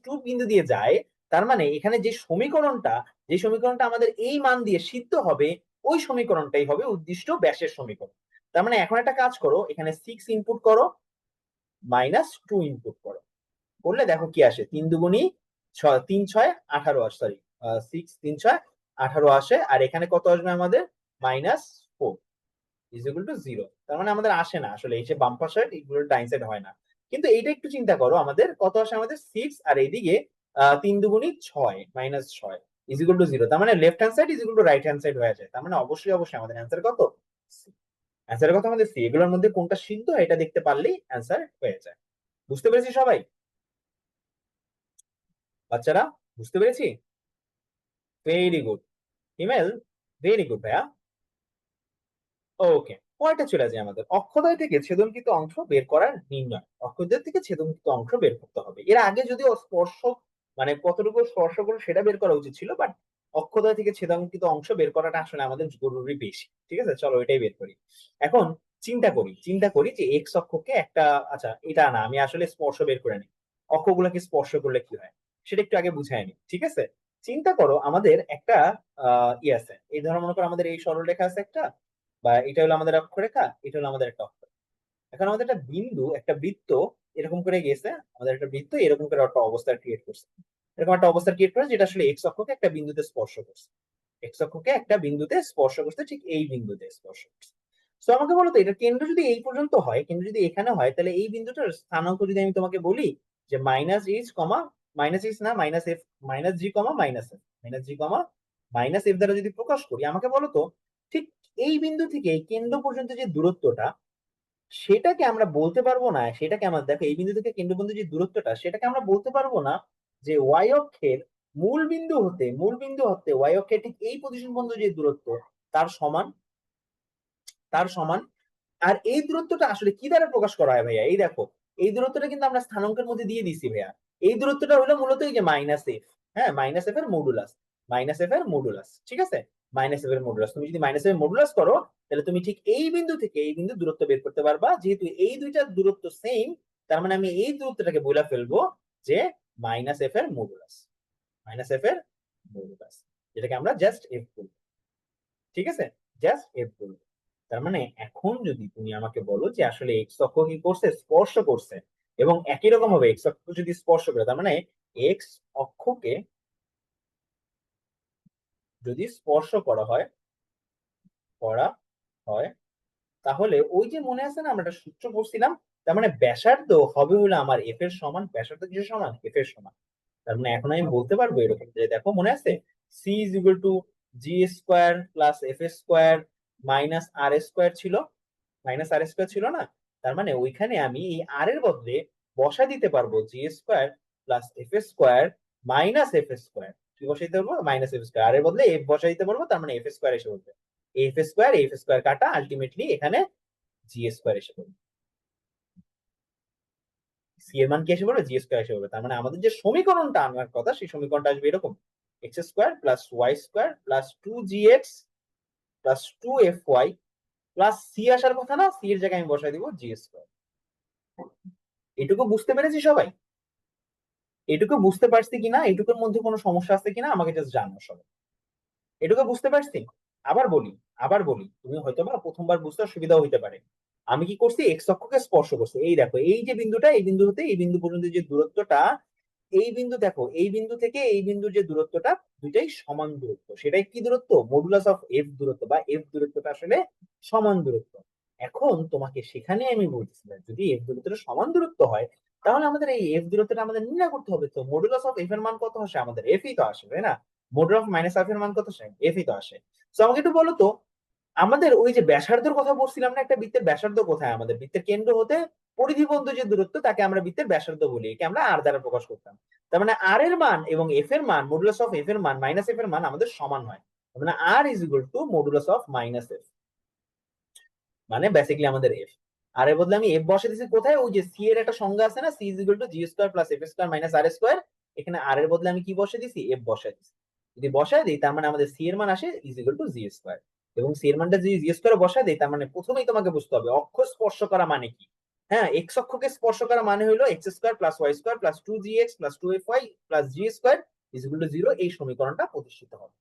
-2 বিন্দু দিয়ে যায়, তার মানে এখানে যে সমীকরণটা আমাদের এই মান দিয়ে সিদ্ধ হবে, ওই সমীকরণটাই হবে উদ্দিষ্ট ব্যাসের সমীকরণ। তার মানে এখন একটা কাজ করো, এখানে 6 ইনপুট করো, -2 ইনপুট করো, করলে দেখো কি আসে, 3 দুগুণী 3 6 18 আসে, সরি, 6 3 6 18 আসে, আর এখানে কত আসবে আমাদের, -4 ইজ ইকুয়াল টু 0। তার মানে আমাদের আসে না আসলে, এই যে বাম পাশে এগুলো ডাইন সাইড হয় না। কিন্তু এইটা একটু চিন্তা করো, আমাদের কত আসে, আমাদের 6, আর এইদিকে 3 দুগুণী 6 -6 ইজ ইকুয়াল টু 0। তার মানে left hand side is equal two right hand side হয়ে যায়। তার মানে অবশ্যই অবশ্যই আমাদের অ্যান্সার কত, অ্যান্সারের কথা আমাদের সি। এগুলোর মধ্যে কোনটা সিদ্ধ এটা দেখতে পারলেই অ্যান্সার হয়ে যায়। বুঝতে পেরেছি সবাই, বাচ্চারা? বুঝতে পেরেছি? ভেরি গুড হিমেল, ভেরি গুড ভাইয়া। ওকে, পরেরটা চলে যায় আমাদের, অক্ষদ্বয় থেকে ছেদনকৃত অংশ বের করার নির্ণয়। অক্ষদ্বয় থেকে ছেদনকৃত অংশ বের করতে হবে। এর আগে যদিও স্পর্শ, মানে কতটুকু স্পর্শ করে সেটা বের করা উচিত ছিল, বাট অক্ষদ্বয় থেকে ছেদনকৃত অংশ বের করাটা আসলে আমাদের জরুরি বেশি, ঠিক আছে। চলো এটাই বের করি। এখন চিন্তা করি যে এক্স অক্ষকে একটা, আচ্ছা এটা না, আমি আসলে স্পর্শ বের করে নিই, অক্ষগুলোকে স্পর্শ করলে কি হয় সেটা একটু আগে বুঝাই নি, ঠিক আছে। চিন্তা করো আমাদের একটা আছে, এই ধরো মনে করো আমাদের এই সরলরেখা আছে একটা, বা এটা হলো আমাদের অক্ষরেখা, এটা হলো আমাদের একটা অক্ষর। এখন আমাদের একটা বিন্দু, একটা বৃত্ত এরকম করে গেছে, আমাদের একটা বৃত্ত এরকম করে একটা অবস্থা ক্রিয়েট করছে, এরকম একটা অবস্থা ক্রিয়েট করে যেটা আসলে এক্স অক্ষকে একটা বিন্দুতে স্পর্শ করছে, এক্স অক্ষকে একটা বিন্দুতে স্পর্শ করছে, ঠিক এই বিন্দুতে স্পর্শ করছে। তো আমাকে বলো তো, এটা কেন্দ্র যদি এই পর্যন্ত হয়, কেন্দ্র যদি এখানে হয়, তাহলে এই বিন্দুটার স্থানাঙ্ক যদি আমি তোমাকে বলি যে -h, -h না, -f, -g, -f দ্বারা যদি প্রকাশ করি, আমাকে বলো তো ঠিক এই বিন্দু থেকে এই কেন্দ্র পর্যন্ত যে দূরত্বটা, সেটাকে আমরা বলতে পারবো না, সেটাকে আমরা, দেখো এই বিন্দু থেকে কেন্দ্র পর্যন্ত যে দূরত্বটা, সেটাকে আমরা বলতে পারবো না যে ওয়াই অক্ষের মূল বিন্দু হতে ওয়াই অক্ষের ঠিক এই পজিশন পর্যন্ত যে দূরত্ব, তার সমান, তার সমান। আর এই দূরত্বটা আসলে কি দ্বারা প্রকাশ করা হয় ভাইয়া, এই দেখো, এই দূরত্বটা কিন্তু আমরা স্থানাঙ্কের মধ্যে দিয়ে দিছি ভাইয়া। এই দূরত্বটা হলো মূলত এই যে -f, হ্যাঁ, -f এর মডুলাস, ঠিক আছে। -f এর মডুলাস, তুমি যদি -f এর মডুলাস করো, তাহলে তুমি ঠিক এই বিন্দু থেকে এই বিন্দু দূরত্ব বের করতে পারবা। যেহেতু এই দুইটার দূরত্ব সেম, তার মানে আমি এই দূরত্বটাকে বলে ফেলবো যে -f এর মডুলাস। মাইনাস এফ এর মডুলাস, যেটাকে আমরা জাস্ট এফ বলবো। ঠিক আছে, জাস্ট এফ বলবো। তার মানে এখন যদি তুমি আমাকে বলো যে আসলে এক্স অক্ষ কি করছে, স্পর্শ করছে, এবং একই রকম হবে এক্স অক্ষ যদি স্পর্শ করে, তার মানে এক্স অক্ষকে যদি স্পর্শ করা হয়, তাহলে ওই যে মনে আছে না আমরা একটা সূত্র পড়ছিলাম, তার মানে ব্যাসার্ধ হবে হলো আমার এফ এর সমান, ব্যাসার্ধ কিসের সমান, এফ এর সমান। তার মানে এখন আমি বলতে পারবো এরকম যে দেখো মনে আছে, C is equal to G square plus F square minus R square ছিল, মাইনাস আর স্কোয়ার ছিল না? তার মানে ওইখানে আমি এই আর এর বদলে বসা দিতে পারবো G square plus F square minus F square. কি বসাই দিতে পারবো, মাইনাস এফ স্কোয়ার, আর এর বদলে এফ বসাই দিতে পারবো, তার মানে এফ স্কোয়ার কাটা আলটিমেটলি এখানে জি স্কোয়ার এসে পড়বে। সি এর মান কি এসে পড়বে, জি স্কোয়ার এসে পড়বে। তার মানে আমাদের যে সমীকরণটা আনার কথা, সেই সমীকরণটা আসবে এরকম, X square plus Y square plus two G X plus two F Y plus C আসার কথা না, সি এর জায়গায় আমি বসাই দিব জি স্কোয়ার। এটুকু বুঝতে পেরেছি সবাই? এটুকু বুঝতে পারছি কিনা, এটুকুর মধ্যে কোনো সমস্যা আছে কিনা আমাকে জাস্ট জানাও সবাই। এটুকু বুঝতে পারছি? আবার বলি, তুমি হয়তো বা প্রথমবার বুঝতে অসুবিধা হইতে পারে। আমি কি করছি, এক্স অক্ষকে স্পর্শ করছি, এই দেখো এই যে বিন্দুটা, এই বিন্দু হতে এই বিন্দু পর্যন্ত যে দূরত্বটা, এই বিন্দু দেখো, এই বিন্দু থেকে এই বিন্দুর যে দূরত্বটা, দুইটাই সমান দূরত্ব। সেটাই কি দূরত্ব, মডুলাস অফ এফ দূরত্ব, বা এফ দূরত্বটা আসলে সমান দূরত্ব। এখন তোমাকে সেখানে আমি বলতেছিলাম যদি এফ দূরত্বটা সমান দূরত্ব হয়, তাহলে আমাদের এই এফ দূরত্বটা আমাদের নির্ণয় করতে হবে। তো মডুলাস অফ এফ এর মান কত আসে, আমাদের এফই তো আসে, তাই না? মডুলাস অফ মাইনাস এফ এর মান কত আসে, এফই তো আসে। তো আমাকে একটু বলো তো, আমাদের ওই যে ব্যাসার্ধের কথা বলছিলাম না, একটা বৃত্তের ব্যাসার্ধ কোথায়, আমাদের বৃত্তের কেন্দ্র হতে পরিধি পর্যন্ত যে দূরত্ব, তাকে আমরা বৃত্তের ব্যাসার্ধ বলি, একে আমরা আর দ্বারা প্রকাশ করতাম। তার মানে আর এর মান এবং এফ এর মান, মডুলাস অফ এফ এর মান মাইনাস এফ এর মান আমাদের সমান হয়। তার মানে R is equal to modulus of minus F, মানে বেসিক্যালি আমাদের এফ। আর এর বদলে আমি এফ বসে দিচ্ছি কোথায়, ওই যে সি এর একটা সংজ্ঞা আছে না, C is equal to G square plus F square minus R square. এখানে আর এর বদলে আমি কি বসে দিছি, এফ বসাই দিছি। যদি বসায় দিই তার মানে আমাদের সি এর মান আসে is equal to G square. এবং সি এর মানটা যদি জি স্কোয়ার বসায় দিই, তার মানে প্রথমেই তোমাকে বুঝতে হবে অক্ষ স্পর্শ করা মানে কি। হ্যাঁ, এক্স অক্ষকে স্পর্শ করা মানে হলো X square plus Y square plus two G X plus two F Y plus G square is equal to zero, এই সমীকরণটা প্রতিষ্ঠিত হবে।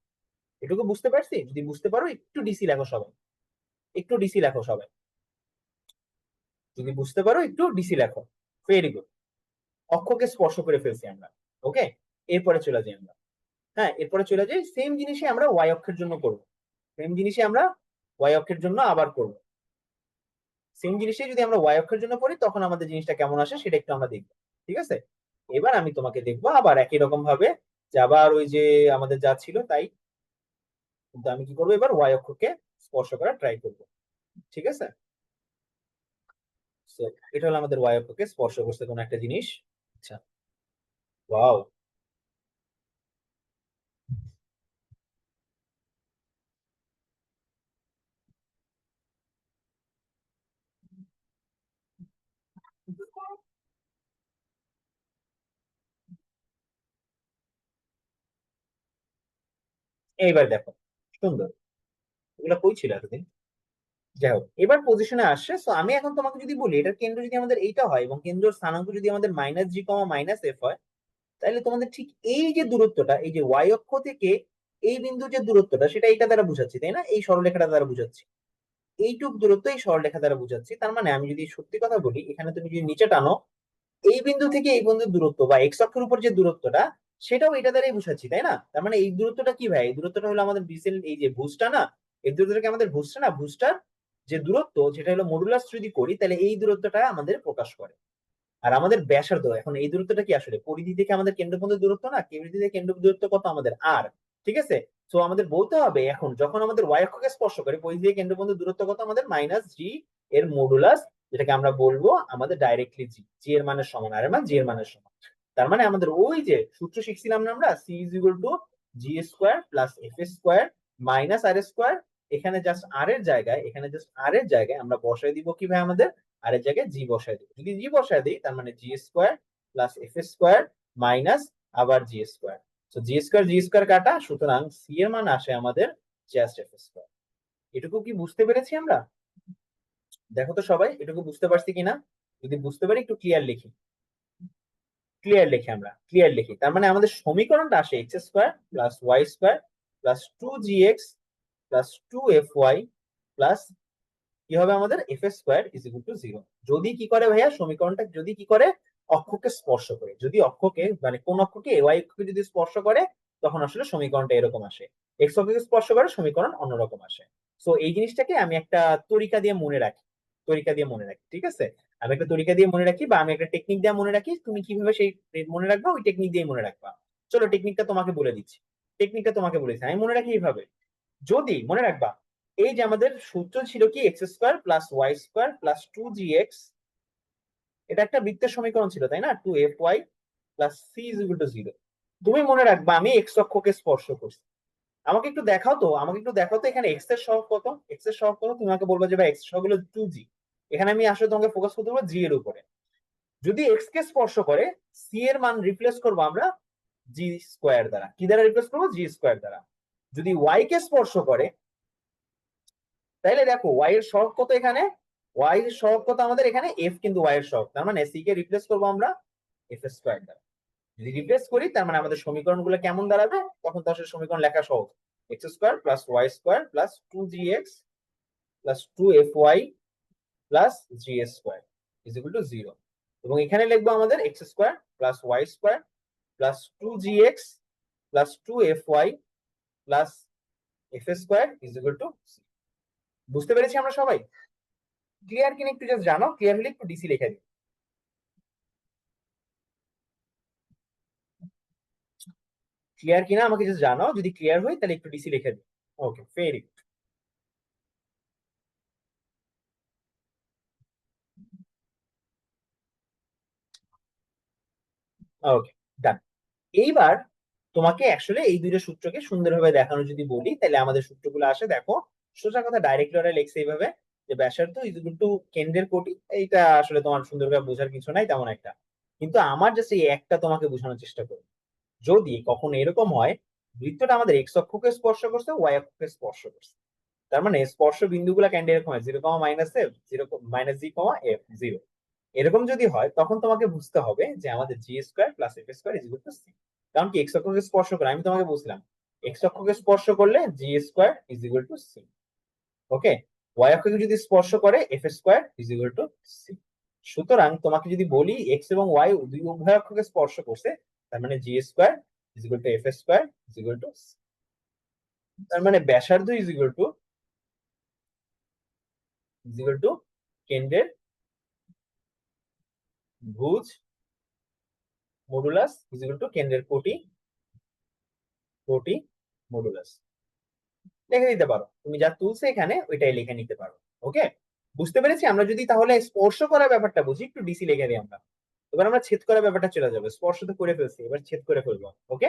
এটুকু বুঝতে পারছি? যদি বুঝতে পারো একটু ডিসি লেখো সবাই, একটু ডিসি লেখো সবাই, যদি বুঝতে পারো একটু ডিসি লেখো। ভেরি গুড, অক্ষকে স্পর্শ করে ফেলছি আমরা। ওকে, এরপরে চলে যাই আমরা। হ্যাঁ, এরপরে চলে যাই, সেম জিনিসই আমরা ওয়াই অক্ষের জন্য করব, সেম জিনিসই আমরা ওয়াই অক্ষের জন্য আবার করব। সেম জিনিসই যদি আমরা ওয়াই অক্ষের জন্য করি, তখন আমাদের জিনিসটা কেমন আসে সেটা একটু আমরা দেখবো। ঠিক আছে, এবার আমি তোমাকে দেখবো আবার একই রকম ভাবে, যে আবার ওই যে আমাদের যা ছিল তাই, কিন্তু আমি কি করবো, এবার ওয়াই অক্ষকে স্পর্শ করার ট্রাই করবো। ঠিক আছে, So, এটা হলো আমাদের ওয়াই অক্ষকে স্পর্শ করছে কোন একটা জিনিস। আচ্ছা, ওয়াও, এইবার দেখো, সুন্দর, এগুলো কই ছিল এতদিন? যাই হোক, এবার পজিশনে আসছে। তো আমি এখন তোমাকে যদি বলি এটার কেন্দ্র যদি আমাদের এইটা হয়, এবং কেন্দ্র স্থানাঙ্ক যদি আমাদের minus G comma minus F হয়, তাহলে তোমাদের ঠিক এই যে দূরত্বটা, এই যে ওয়াই অক্ষ থেকে এই বিন্দুর যে দূরত্বটা, সেটা এইটা দ্বারা বুঝাচ্ছি, তাই না? এই সরলরেখাটা দ্বারা বুঝাচ্ছি, এইটুক দূরত্ব এই সরলরেখা দ্বারা বুঝাচ্ছি। তার মানে আমি যদি সত্যি কথা বলি, এখানে তুমি যদি নিচে টানো, এই বিন্দু থেকে এই বিন্দুর দূরত্ব বা এক্স অক্ষের উপর যে দূরত্বটা, সেটাও এটা দ্বারাই বুঝাচ্ছি, তাই না? তার মানে এই দূরত্বটা কি ভাই, এই দূরত্বটা হলো আমাদের বিসেল, এই যে ভুজটা না, এই দূরত্বটাকে আমাদের ভুজটা না, ভুজটার যে দূরত্ব, যেটা হলো মডুলাস যদি করি, তাহলে এই দূরত্বটা আমাদের প্রকাশ করে। আর আমাদের ব্যাসার্ধ, এখন এই দূরত্বটা কি আসলে পরিধি থেকে আমাদের কেন্দ্র পর্যন্ত দূরত্ব না, পরিধি থেকে কেন্দ্র দূরত্ব কত আমাদের আর। ঠিক আছে, তো আমাদের বলতে হবে এখন যখন আমাদের ওয়াই অক্ষকে স্পর্শ করে, পরিধি থেকে কেন্দ্র পর্যন্ত দূরত্ব কত আমাদের, মাইনাস জি এর মডুলাস, যেটাকে আমরা বলবো আমাদের ডাইরেক্টলি জি, জি এর মানের সমান, আর এর মান জি এর মানের সমান। তার মানে আমাদের ওই যে সূত্র শিখছিলাম না আমরা, C is equal to G square plus F square minus R square, এখানে জাস্ট আর এর জায়গায়, এখানে জাস্ট আর এর জায়গায় আমরা বসাই দিব কি ভাই, আমাদের আর এর জায়গায় জি বসাই দিব। যদি জি বসাই দিই, তার মানে G square plus F square minus আবার জি স্কোয়ার। তো জি স্কোয়ার কাটা, সুতরাং সি এর মান আসে আমাদের জাস্ট এফ স্কোয়ার। এটুকু কি বুঝতে পেরেছি আমরা? দেখো তো সবাই, এটুকু বুঝতে পারছি কিনা? যদি বুঝতে পারি একটু ক্লিয়ার লিখি। ক্লিয়ার লিখি, আমরা ক্লিয়ার লিখি, তার মানে আমাদের সমীকরণটা আসে X square plus Y square plus 2gx plus 2fy plus কি হবে আমাদের F square is equal to 0। যদি কি করে ভাইয়া, সমীকরণটা যদি কি করে, অক্ষকে স্পর্শ করে, যদি অক্ষকে মানে কোন অক্ষকে ওয়াই অক্ষকে যদি স্পর্শ করে, তখন আসলে সমীকরণটা এরকম আসে। এক্স অক্ষকে স্পর্শ করে সমীকরণ অন্যরকম আসে। তো এই জিনিসটাকে আমি একটা তরিকা দিয়ে মনে রাখি, তরিকা দিয়ে মনে রাখি, ঠিক আছে? আমি একটা তরিকা দিয়ে মনে রাখি বা আমি একটা টেকনিক দিয়ে মনে রাখি, তুমি কিভাবে সেই মনে রাখবা ওই টেকনিক দিয়ে মনে রাখবা। চলো টেকনিকটা তোমাকে বলে দিচ্ছি, টেকনিকটা তোমাকে বলেছি আমি মনে রাখি এইভাবে। যদি মনে রাখবা, এই যে আমাদের সূত্র ছিল কি X square plus Y square plus 2gx, এটা একটা বৃত্তের সমীকরণ ছিল তাই না, 2fy plus C is equal to 0। তুমি মনে রাখবা আমি এক্স অক্ষকে স্পর্শ করছি। আমাকে একটু দেখাও তো, আমাকে একটু দেখাও তো এখানে এক্স এর সহগ কত, এক্স এর সহগ কত, তুমি আমাকে বলবো যে ভাই এক্স সহগ হলো 2g। এখানে আমি আসলে তোমাকে ফোকাস করতে পারবো জি এর উপরে। যদি এক্স কে স্পর্শ করে, সি এর মান রিপ্লেস করবো আমরা জি স্কোয়ার দ্বারা, কি দ্বারা রিপ্লেস করবো, জি স্কোয়ার দ্বারা। যদি ওয়াই কে স্পর্শ করে, তাইলে দেখো ওয়াই এর সহগ কত এখানে, ওয়াই এর সহগ কত আমাদের এখানে এফ, কিন্তু ওয়াই এর সহগ, তার মানে সি কে রিপ্লেস করবো আমরা এফ স্কোয়ার দ্বারা। যদি রিপ্লেস করি তার মানে আমাদের সমীকরণ গুলো কেমন দাঁড়াবে, তখন তো আসলে সমীকরণ লেখা সহজ। X square plus Y square plus 2gx plus 2fy plus G square is equal to 0। এবং এখানে লিখবো আমাদের X square plus Y square plus 2gx plus 2fy plus F square is equal to. বুঝতে পেরেছি আমরা সবাই? ক্লিয়ার কিনা একটু জাস্ট জানো, ক্লিয়ার হলে একটু ডিসি লিখে দিই। ক্লিয়ার কিনা আমাকে জাস্ট জানাও, যদি ক্লিয়ার হয় তাহলে একটু ডিসি লিখে দিই। ওকে, ভেরি গুড। ওকে, ডান। এইবার তোমাকে আসলে এই দুইটা সূত্রকে সুন্দরভাবে দেখানো যদি বলি, তাহলে আমাদের সূত্রগুলো আসে দেখো, সোজা কথা ডাইরেক্টলি ওরা লেখছে এইভাবে যে ব্যাসার্ধ ইজ ইকুয়াল টু কেন্দ্রের কোটি। এইটা আসলে তোমার সুন্দরভাবে বোঝার কিছু নাই তেমন একটা, কিন্তু আমার জাস্ট এই একটা তোমাকে বোঝানোর চেষ্টা করি। যদি কখনো এরকম হয়, বৃত্তটা আমাদের এক্স অক্ষকে স্পর্শ করছে, ওয়াই অক্ষকে স্পর্শ করছে, তার মানে স্পর্শ বিন্দুগুলা কেন্দ্রে এরকম হয় 0, -f 0, -g, f 0। এরকম যদি হয় তখন তোমাকে বুঝতে হবে যে আমাদের G square plus F square is equal to C. কারণ কি এক্স অক্ষকে স্পর্শ করে, আমি তোমাকে বলছিলাম এক্স অক্ষকে স্পর্শ করলে G square is equal to C. Okay, Y অক্ষকে যদি স্পর্শ করে F square is equal to C. সুতরাং তোমাকে যদি বলি এক্স এবং ওয়াই দুই উভয় অক্ষকে স্পর্শ করছে, তার মানে G square is equal to F square is equal to, তার মানে ব্যাসার্ধ ইজ ইকুয়াল টু কেন্দ্রের ভুজ মডুলাস ইজ ইকুয়াল টু কেন্দ্রের কোটি, কোটি মডুলাস। লিখে দিতে পারো, তুমি যা তুলছে এখানে ওইটাই লিখে নিতে পারো। ওকে, বুঝতে পেরেছি। আমরা যদি তাহলে স্পর্শ করার ব্যাপারটা বুঝি, একটু ডিসি লিখে দিই আমরা। এবার আমরা ছেদ করার ব্যাপারটা চলে যাবে, স্পর্শ তো করে ফেলছি, এবার ছেদ করে ফেলবো। ওকে,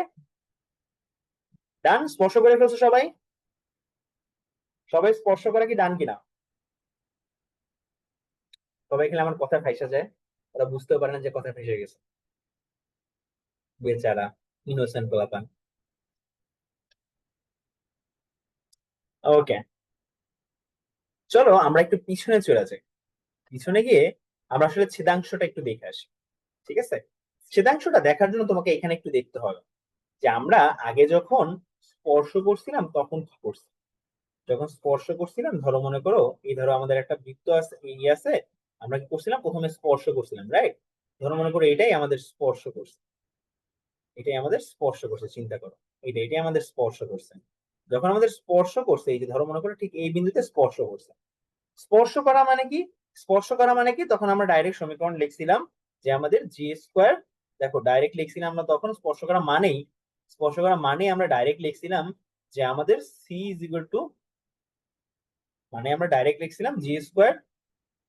ডান। স্পর্শ করে ফেলছো সবাই? সবাই স্পর্শ করা কি ডান কিনা? সবাই খেলে আমার কথা ফাইসা যায়, ওরা বুঝতেও পারে না যে কথা ফেসে গেছে, বেচারা ইনোসেন্ট পোলাপান। ওকে, চলো আমরা একটু পিছনে চলে যাই। পিছনে গিয়ে আমরা আসলে ছেদাংশটা একটু দেখে আসি, ঠিক আছে? ছেদাংশটা দেখার জন্য তোমাকে এখানে একটু দেখতে হবে যে আমরা আগে যখন স্পর্শ করছিলাম তখন কি করছি। যখন স্পর্শ করছিলাম, ধরো মনে করো এই ধরো আমাদের একটা বৃত্ত আছে, এই আছে, আমরা কি করছিলাম, প্রথমে স্পর্শ করছিলাম, রাইট? ধরো মনে করো এটাই আমাদের স্পর্শ করছে, এটাই আমাদের স্পর্শ করছে, চিন্তা করো, এটাই আমাদের স্পর্শ করছে। যখন আমাদের স্পর্শ করছে, এই যে ধরো মনে করো ঠিক এই বিন্দুতে স্পর্শ করছে, স্পর্শ করা মানে কি, স্পর্শ করা মানে কি, তখন আমরা ডাইরেক্ট সমীকরণ লিখছিলাম যে আমাদের জি স্কোয়ার, দেখো ডাইরেক্ট লিখছিলাম আমরা তখন, স্পর্শ করা মানেই, স্পর্শ করা মানে আমরা ডাইরেক্ট লিখছিলাম যে আমাদের সি ইজ ইকুয়াল টু, মানে আমরা ডাইরেক্ট লিখছিলাম G square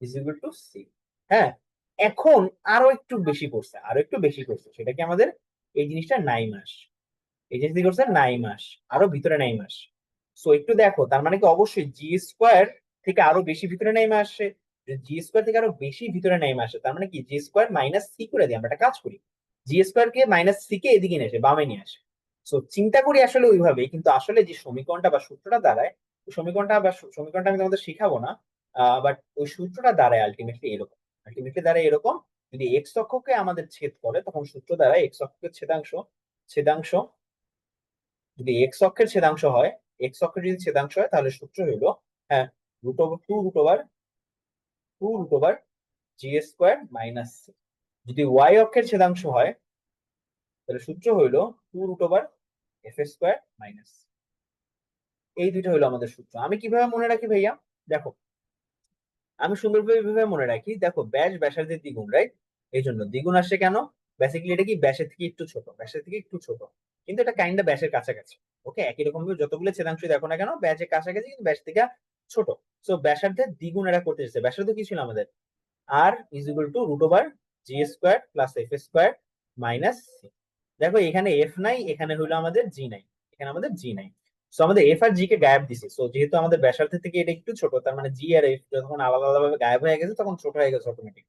is equal to C. হ্যাঁ, এখন আরো একটু বেশি করছে, আরো একটু বেশি করছে, সেটা কি আমাদের এই জিনিসটা নাই মাস, এই জিনিস কি করছে নাই মাস, আরো ভিতরে নাই মাস। সো একটু দেখো, তার মানে কি অবশ্যই জি স্কোয়ার থেকে আরো বেশি ভিতরে নেমে আসে। জি স্কোয়ার থেকে আরো বেশি ভিতরে নেমে আসে, তার মানে কি জি স্কোয়ার মাইনাস সি করে দিই, আমরা একটা কাজ করি, জি স্কোয়ার কে মাইনাস সি কে এদিকে নিয়ে আসে, বামে নিয়ে আসে। সো চিন্তা করি আসলে ওইভাবে, কিন্তু আসলে যে সমীকরণটা বা সূত্রটা দাঁড়ায়, ওই সমীকরণটা আমি তোমাদের শিখাবো না, বাট ওই সূত্রটা দাঁড়ায় আলটিমেটলি এরকম, আলটিমেটলি দাঁড়ায় এরকম যদি এক্স অক্ষকে আমাদের ছেদ করে তখন সূত্র দ্বারা এক্স অক্ষের ছেদাংশ ছেদাংশ যদি এক্স অক্ষের ছেদাংশ হয়, এক্স অক্ষের যদি ছেদাংশ হয় তাহলে সূত্র হইলো, হ্যাঁ, root over G square minus C. যদি ওয়াই অক্ষের ছেদাংশ হয় তাহলে সূত্র হইলো 2 √, এফ স্কোয়ার মাইনাস। এই দুইটা হইলো আমাদের সূত্র। আমি কিভাবে মনে রাখি ভাইয়া? দেখো, আমি সুন্দরভাবে এইভাবে মনে রাখি। দেখো, ব্যাস ব্যাসার্ধের দ্বিগুণ, রাইট? এই জন্য দ্বিগুণ আসছে কেন? বেসিক্যালি এটা কি ব্যাসের থেকে একটু ছোট, ব্যাসের থেকে একটু ছোট, কিন্তু এটা কাইন্ডা ব্যাসের কাছাকাছি। ওকে, একই রকম ভাবে যতগুলো ছেদাংশ দেখো না কেন ব্যাসের কাছাকাছি কিন্তু ব্যাস থেকে ছোট। সো ব্যাসার্ধের দ্বিগুণ এটা করতে এসেছে। ব্যাসার্ধ কি ছিল আমাদের? R is equal to √, G square plus F square minus C. দেখো, এখানে এফ নাই, এখানে হলো আমাদের জি নাই, এখানে আমাদের জি নাই। সো আমাদের এফ আর জি কে গায়েব দিছি। সো যেহেতু আমাদের ব্যাসার্ধ থেকে এটা একটু ছোট, তার মানে জি আর এফ যখন আলাদা আলাদা ভাবে গায়েব হয়ে গেছে তখন ছোট হয়ে গেছে অটোমেটিক।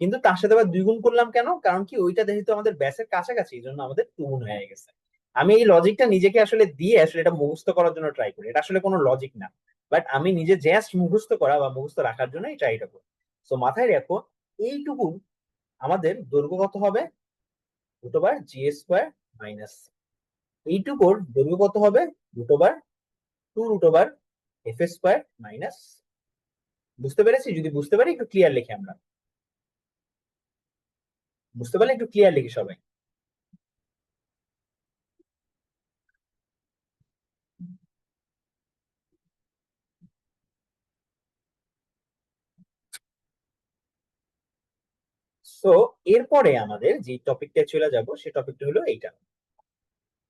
কিন্তু তার সাথে আবার দুই গুণ করলাম কেন? কারণ কি, ওইটা যেহেতু আমাদের ব্যাসের কাছাকাছি, এই জন্য আমাদের 2 গুণ হয়ে গেছে। আমি এই লজিকটা নিজেকে আসলে দিয়ে আসলে এটা মুখস্থ করার জন্য ট্রাই করি। এটা আসলে কোনো লজিক না, বাট আমি নিজে জাস্ট মুখস্থ করা বা মুখস্থ রাখার জন্য এই ট্রাইটা করি। তো মাথায় রাখো, এইটুকু আমাদের দৈর্ঘ্য কত হবে? √, জি স্কোয়ার মাইনাস। এইটুকুর দৈর্ঘ্য কত হবে? √2 √, এফ স্কোয়ার মাইনাস। বুঝতে পেরেছি? যদি বুঝতে পারি একটু ক্লিয়ার লিখি আমরা। বুঝতে পারলে একটু ক্লিয়ার লিখি সবাই। সো এরপরে আমাদের যে টপিকটা চলে যাব সে টপিকটা হলো এইটা।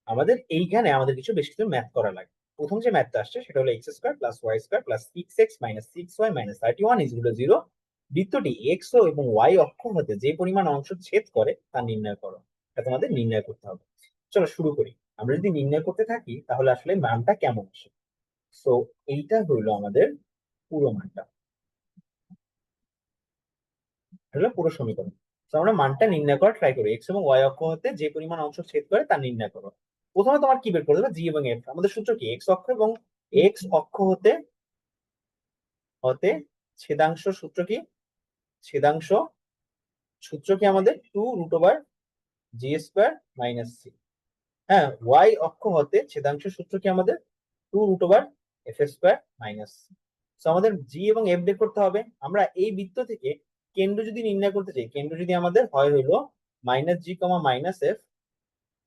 আমাদের এইখানে আমাদের বেশ কিছু ম্যাথ করা লাগে। প্রথম যে ম্যাথটা আসছে সেটা হলো x² + y² + 6x - 6y - 31 = 0। বৃত্তটি এক্স এবং ওয়াই অক্ষ হতে যে পরিমাণ অংশ ছেদ করে তা নির্ণয় করো। এটা তোমাদের নির্ণয় করতে হবে। চলো শুরু করি। আমরা যদি নির্ণয় করতে থাকি তাহলে আসলে মানটা কেমন আসে? সো এইটা হইলো আমাদের পুরো মানটা, হলো পুরো সমীকরণ। তো আমরা মানটা নির্ণয় করার ট্রাই করি। এক্স এবং ওয়াই অক্ষ হতে যে পরিমাণ অংশ ছেদ করে তা নির্ণয় করো। প্রথমে তোমার কি বের করে দেবে? জি এবং এফ। আমাদের সূত্র কি? এক্স অক্ষ এবং এক্স অক্ষ হতে হতে ছেদাংশ সূত্র কি? ছেদাংশ সূত্র কি আমাদের? 2 √, জি স্কোয়ার মাইনাস সি। হ্যাঁ, ওয়াই অক্ষ হতে ছেদাংশ সূত্র কি আমাদের? 2 √, এফ স্কোয়ার মাইনাস সি। তো আমাদের জি এবং এফ বের করতে হবে। আমরা এই বৃত্ত থেকে কেন্দ্র যদি নির্ণয় করতে চাই, কেন্দ্র যদি আমাদের হয় হইলো -g, -f,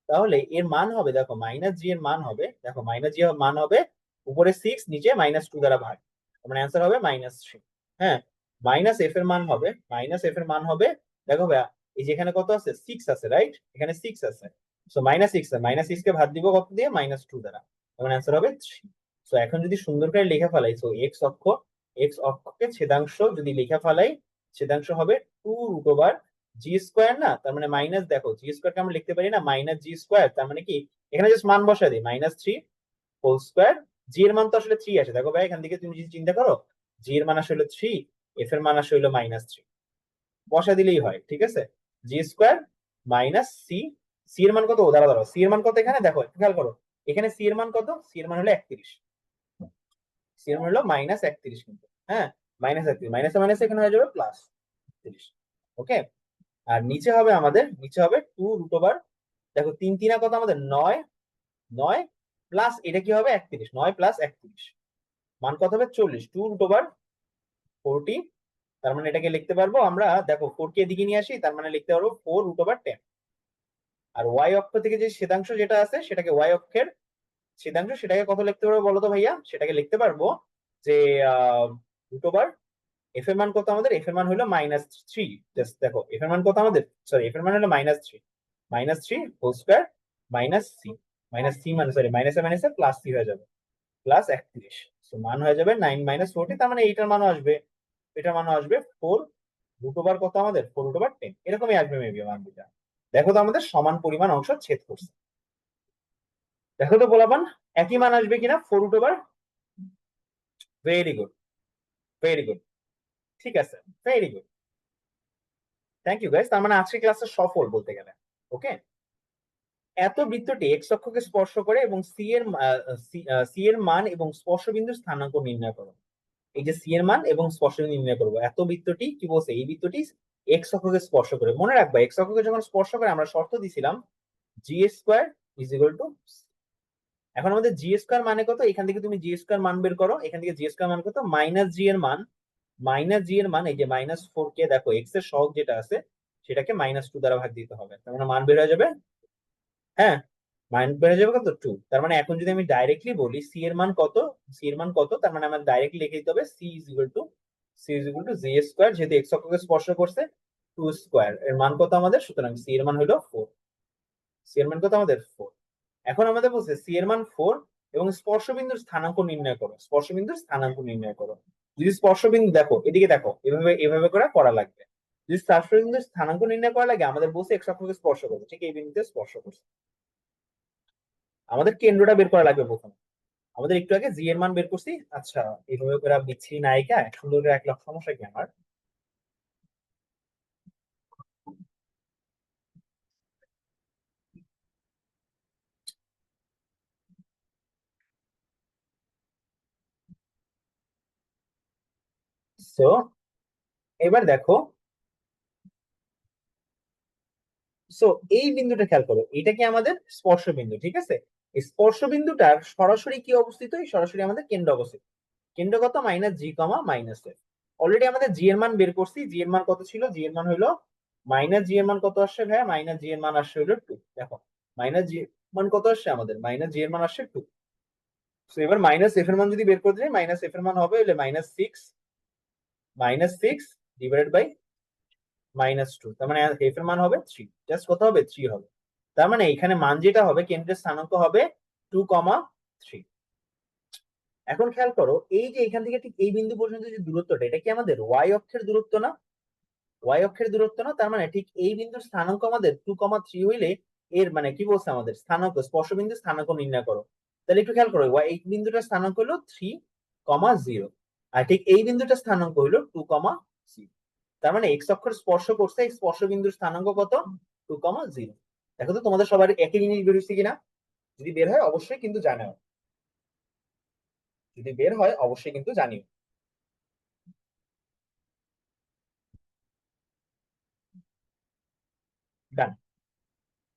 তাহলে এর মান হবে, দেখো -g এর মান হবে, দেখো -g এর মান হবে উপরে 6, নিচে -2 দ্বারা ভাগ, মানে অ্যান্সার হবে -3। হ্যাঁ, -f এর মান হবে, -f এর মান হবে, দেখো ভাইয়া, এই যেখানে কত আছে? 6 আছে, রাইট? এখানে 6 আছে। সো -6, -6 কে ভাগ দিব কত দিয়ে? -2 দ্বারা, তখন অ্যান্সার হবে 3। সো এখন যদি সুন্দর করে লিখে ফেলাই, সো এক্স অক্ষকে ছেদাংশ যদি লিখে ফেলাই, ছেদাংশ হবে 2 √, জি স্কোয়ার, না তার মানে মাইনাস, দেখো জি স্কোয়ারকে আমরা লিখতে পারি না -g², তার মানে কি, এখানে জাস্ট মান বসা দিই, -3 হোল স্কোয়ার। জি এর মান তো আসলে 3 আছে, দেখো ভাই এখান থেকে তুমি যদি চিন্তা করো, জি এর মান আসলে 3, এফ এর মান আসলে -3, বসা দিলেই হয়, ঠিক আছে? জি² মাইনাস সি। সি এর মান কত? দাঁড়া দাঁড়াও, সি এর মান কত এখানে? দেখো একটু খেয়াল করো, এখানে সি এর মান কত? সি এর মান হলো 31, সি এর মান হলো -31 কিন্তু। হ্যাঁ, -31, মাইনাসে মাইনাসে এখানে হয়ে যাবে +30। ওকে, আর নিচে হবে আমাদের, নিচে হবে 2 √, দেখো 3 3 কত আমাদের? 9, 9 প্লাস এটা কি হবে? 31, 9 + 31 মান কত হবে? 40, 2 √, 40। তার মানে এটাকে লিখতে পারবো আমরা, দেখো 4 কে এদিকে নিয়ে আসি, তার মানে লিখতে পারবো 4 √10। আর ওয়াই অক্ষ থেকে যে ছেদাংশ যেটা আছে সেটাকে, ওয়াই অক্ষের ছেদাংশ সেটাকে কত লিখতে পারবো বলো তো ভাইয়া? সেটাকে লিখতে পারবো যে √, এফ এর মান কত আমাদের? এফ এর মান হলো -3। জাস্ট দেখো এফ এর মান কত আমাদের, সরি এফ এর মান হলো -3, -3 whole square minus C. -c মানে, সরি, মাইনাসে মাইনাসে প্লাস সি হয়ে যাবে, +31। সো মান হয়ে যাবে 9 - 40, তার মানে এইটার মানও আসবে, এটার মানও আসবে 4 √, কত আমাদের? 4 √10, এরকমই আসবে মেবি মান দুটা। দেখো তো আমাদের সমান পরিমাণ অংশ ছেদ করছে। দেখো তো বলাবান একই মান আসবে কিনা? 4 √, ভেরি গুড, ভেরি গুড, ঠিক আছে, very good, thank you guys. তার মানে আজকে ক্লাসটা সফল বলতে গেলে। ওকে, এত বৃত্তটি এক্স অক্ষকে স্পর্শ করে এবং সি এর মান এবং স্পর্শ বিন্দুর স্থানাঙ্ক নির্ণয় করো। এই যে সি এর মান এবং স্পর্শবিন্দু নির্ণয় করবো। এত বৃত্তটি কি বলছে, এই বৃত্তটি এক্স অক্ষকে স্পর্শ করে। মনে রাখবা এক্স অক্ষকে যখন স্পর্শ করে আমরা শর্ত দিছিলাম জি স্কোয়ার ইজ ইকুয়াল টু। এখন আমাদের জি স্কোয়ার মানে কত, এখান থেকে তুমি জি স্কোয়ার মান বের করো, এখান থেকে জি স্কোয়ার মান কত, মাইনাস জি এর মান। মাইনাস জি এর মান এই যে -4 কে দেখো এক্স এর সহগ যেটা আছে সেটাকে -2 দ্বারা ভাগ দিতে হবে, তার মানে মান বের হয়ে যাবে। হ্যাঁ, মান বের হয়ে যাবে কত, 2। তার মানে এখন যদি আমি ডাইরেক্টলি বলি সি এর মান কত, সি এর মান কত, তার মানে আমার ডাইরেক্টলি লিখে দিতে হবে C is equal to G square, যেহেতু এক্স অক্ষকে স্পর্শ করছে, 2 স্কোয়ার এর মান কত আমাদের, সুতরাং সি এর মান হলো 4। সি এর মান কত আমাদের 4। এখন আমাদের বলছে সি এর মান 4 এবং স্পর্শবিন্দুর স্থানাঙ্ক নির্ণয় করো, স্পর্শবিন্দুর স্থানাঙ্ক নির্ণয় করো। যদি স্পর্শবিন্দু দেখো, এদিকে দেখো, এভাবে এভাবে করে করা লাগবে। যদি স্পর্শবিন্দুর স্থানাঙ্ক নির্ণয় করা লাগে, আমাদের বলছে এক্স অক্ষকে স্পর্শ করবে, ঠিক এই বিন্দুতে স্পর্শ করছে, আমাদের কেন্দ্রটা বের করা লাগবে প্রথমে। আমাদের একটু আগে জি এর মান বের করছি। আচ্ছা, এইভাবে করে বিচ্ছিরি নায়িকা সুন্দর করে 1 লাখ, সমস্যা কি আমার? সো এবার দেখো, সো এই বিন্দুটা খেয়াল করো, এটা কি আমাদের স্পর্শ বিন্দু, ঠিক আছে। এই স্পর্শ বিন্দুটার সরাসরি কি অবস্থিত, এই সরাসরি আমাদের কেন্দ্র অবস্থিত। কেন্দ্র কত, -g, -f। অলরেডি আমাদের জি এর মান বের করছি, জি এর মান কত ছিল, জি এর মান হলো জি এর মান কত আসছে ভাই, জি এর মান আসছে হলো 2। দেখো জি মান কত আসছে আমাদের, জি এর মান আসছে 2। তো এবার -f এর মান যদি বের করতে যাই, -f এর মান হবে হলে -6 ডিভাইডেড বাই -2, তার মানে f এর মান হবে 3। জাস্ট কত হবে, 3 হবে। তার মানে এখানে মান যেটা হবে, কেন্দ্রের স্থানাঙ্ক হবে 2,3। এখন খেয়াল করো, এই যে এখান থেকে ঠিক এই বিন্দু পর্যন্ত যে দূরত্বটা, এটা কি আমাদের ওয়াই অক্ষের দূরত্ব না, ওয়াই অক্ষের দূরত্ব না। তার মানে ঠিক এই বিন্দুর স্থানাঙ্ক আমাদের 2,3 হইলে, এর মানে কি বলছে আমাদের, স্থানাঙ্ক স্পর্শবিন্দুর স্থানাঙ্ক নির্ণয় করো। তাহলে একটু খেয়াল করো, এই বিন্দুটার স্থানাঙ্ক হলো 3,0, আর ঠিক এই বিন্দুটার স্থানাঙ্ক হলো 2,0। তার মানে এক্স অক্ষর স্পর্শ করছে, এই স্পর্শ বিন্দুর স্থানাঙ্ক কত, 2,0। দেখো তো তোমাদের সবার একই জিনিস বের হচ্ছে কিনা, যদি বের হয় অবশ্যই কিন্তু জানাও, যদি বের হয় অবশ্যই কিন্তু জানিও। ডান,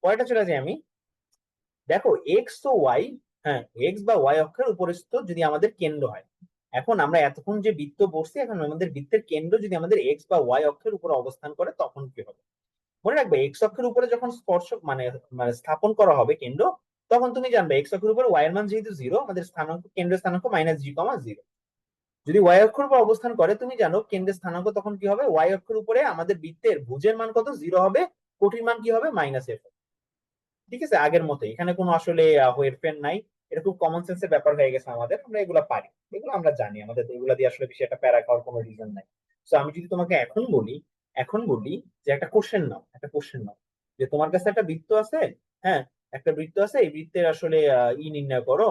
পরেরটা চলে যাই আমি। দেখো এক্স ও ওয়াই, হ্যাঁ এক্স বা ওয়াই অক্ষের উপরিস্থ যদি আমাদের কেন্দ্র হয়, এখন আমরা এতক্ষণ যে বৃত্ত বসছি, এখন আমাদের বৃত্তের কেন্দ্র যদি আমাদের এক্স বা ওয়াই অক্ষের উপর অবস্থান করে, তখন কি হবে? মনে রাখবে এক্স অক্ষের উপরে যখন স্পর্শ মানে মানে স্থাপন করা হবে কেন্দ্র, তখন তুমি জানবে এক্স অক্ষের উপরে ওয়াই এর মান যেহেতু 0, আমাদের স্থানাঙ্ক, কেন্দ্রের স্থানাঙ্ক -g, 0। যদি ওয়াই অক্ষের উপর অবস্থান করে, তুমি জানো কেন্দ্রের স্থানাঙ্ক তখন কি হবে, ওয়াই অক্ষের উপরে আমাদের বৃত্তের ভুজের মান কত, 0 হবে, কোটির মান কি হবে, -f। ঠিক আছে, আগের মতো এখানে কোনো আসলে হেরফের নাই। এটা খুব কমন সেন্সের ব্যাপার হয়ে গেছে আমাদের, আমরা এগুলো পারি, এগুলো আমরা জানি, আমাদের এগুলো দিয়ে আসলে বেশি একটা প্যারা খাওয়ার কোনো রিজন নাই। তো আমি যদি তোমাকে এখন বলি যে একটা কোশ্চেন নাও, একটা কোশ্চেন নাও, যে তোমার কাছে একটা বৃত্ত আছে, হ্যাঁ একটা বৃত্ত আছে, এই বৃত্তের আসলে নির্ণয় করো,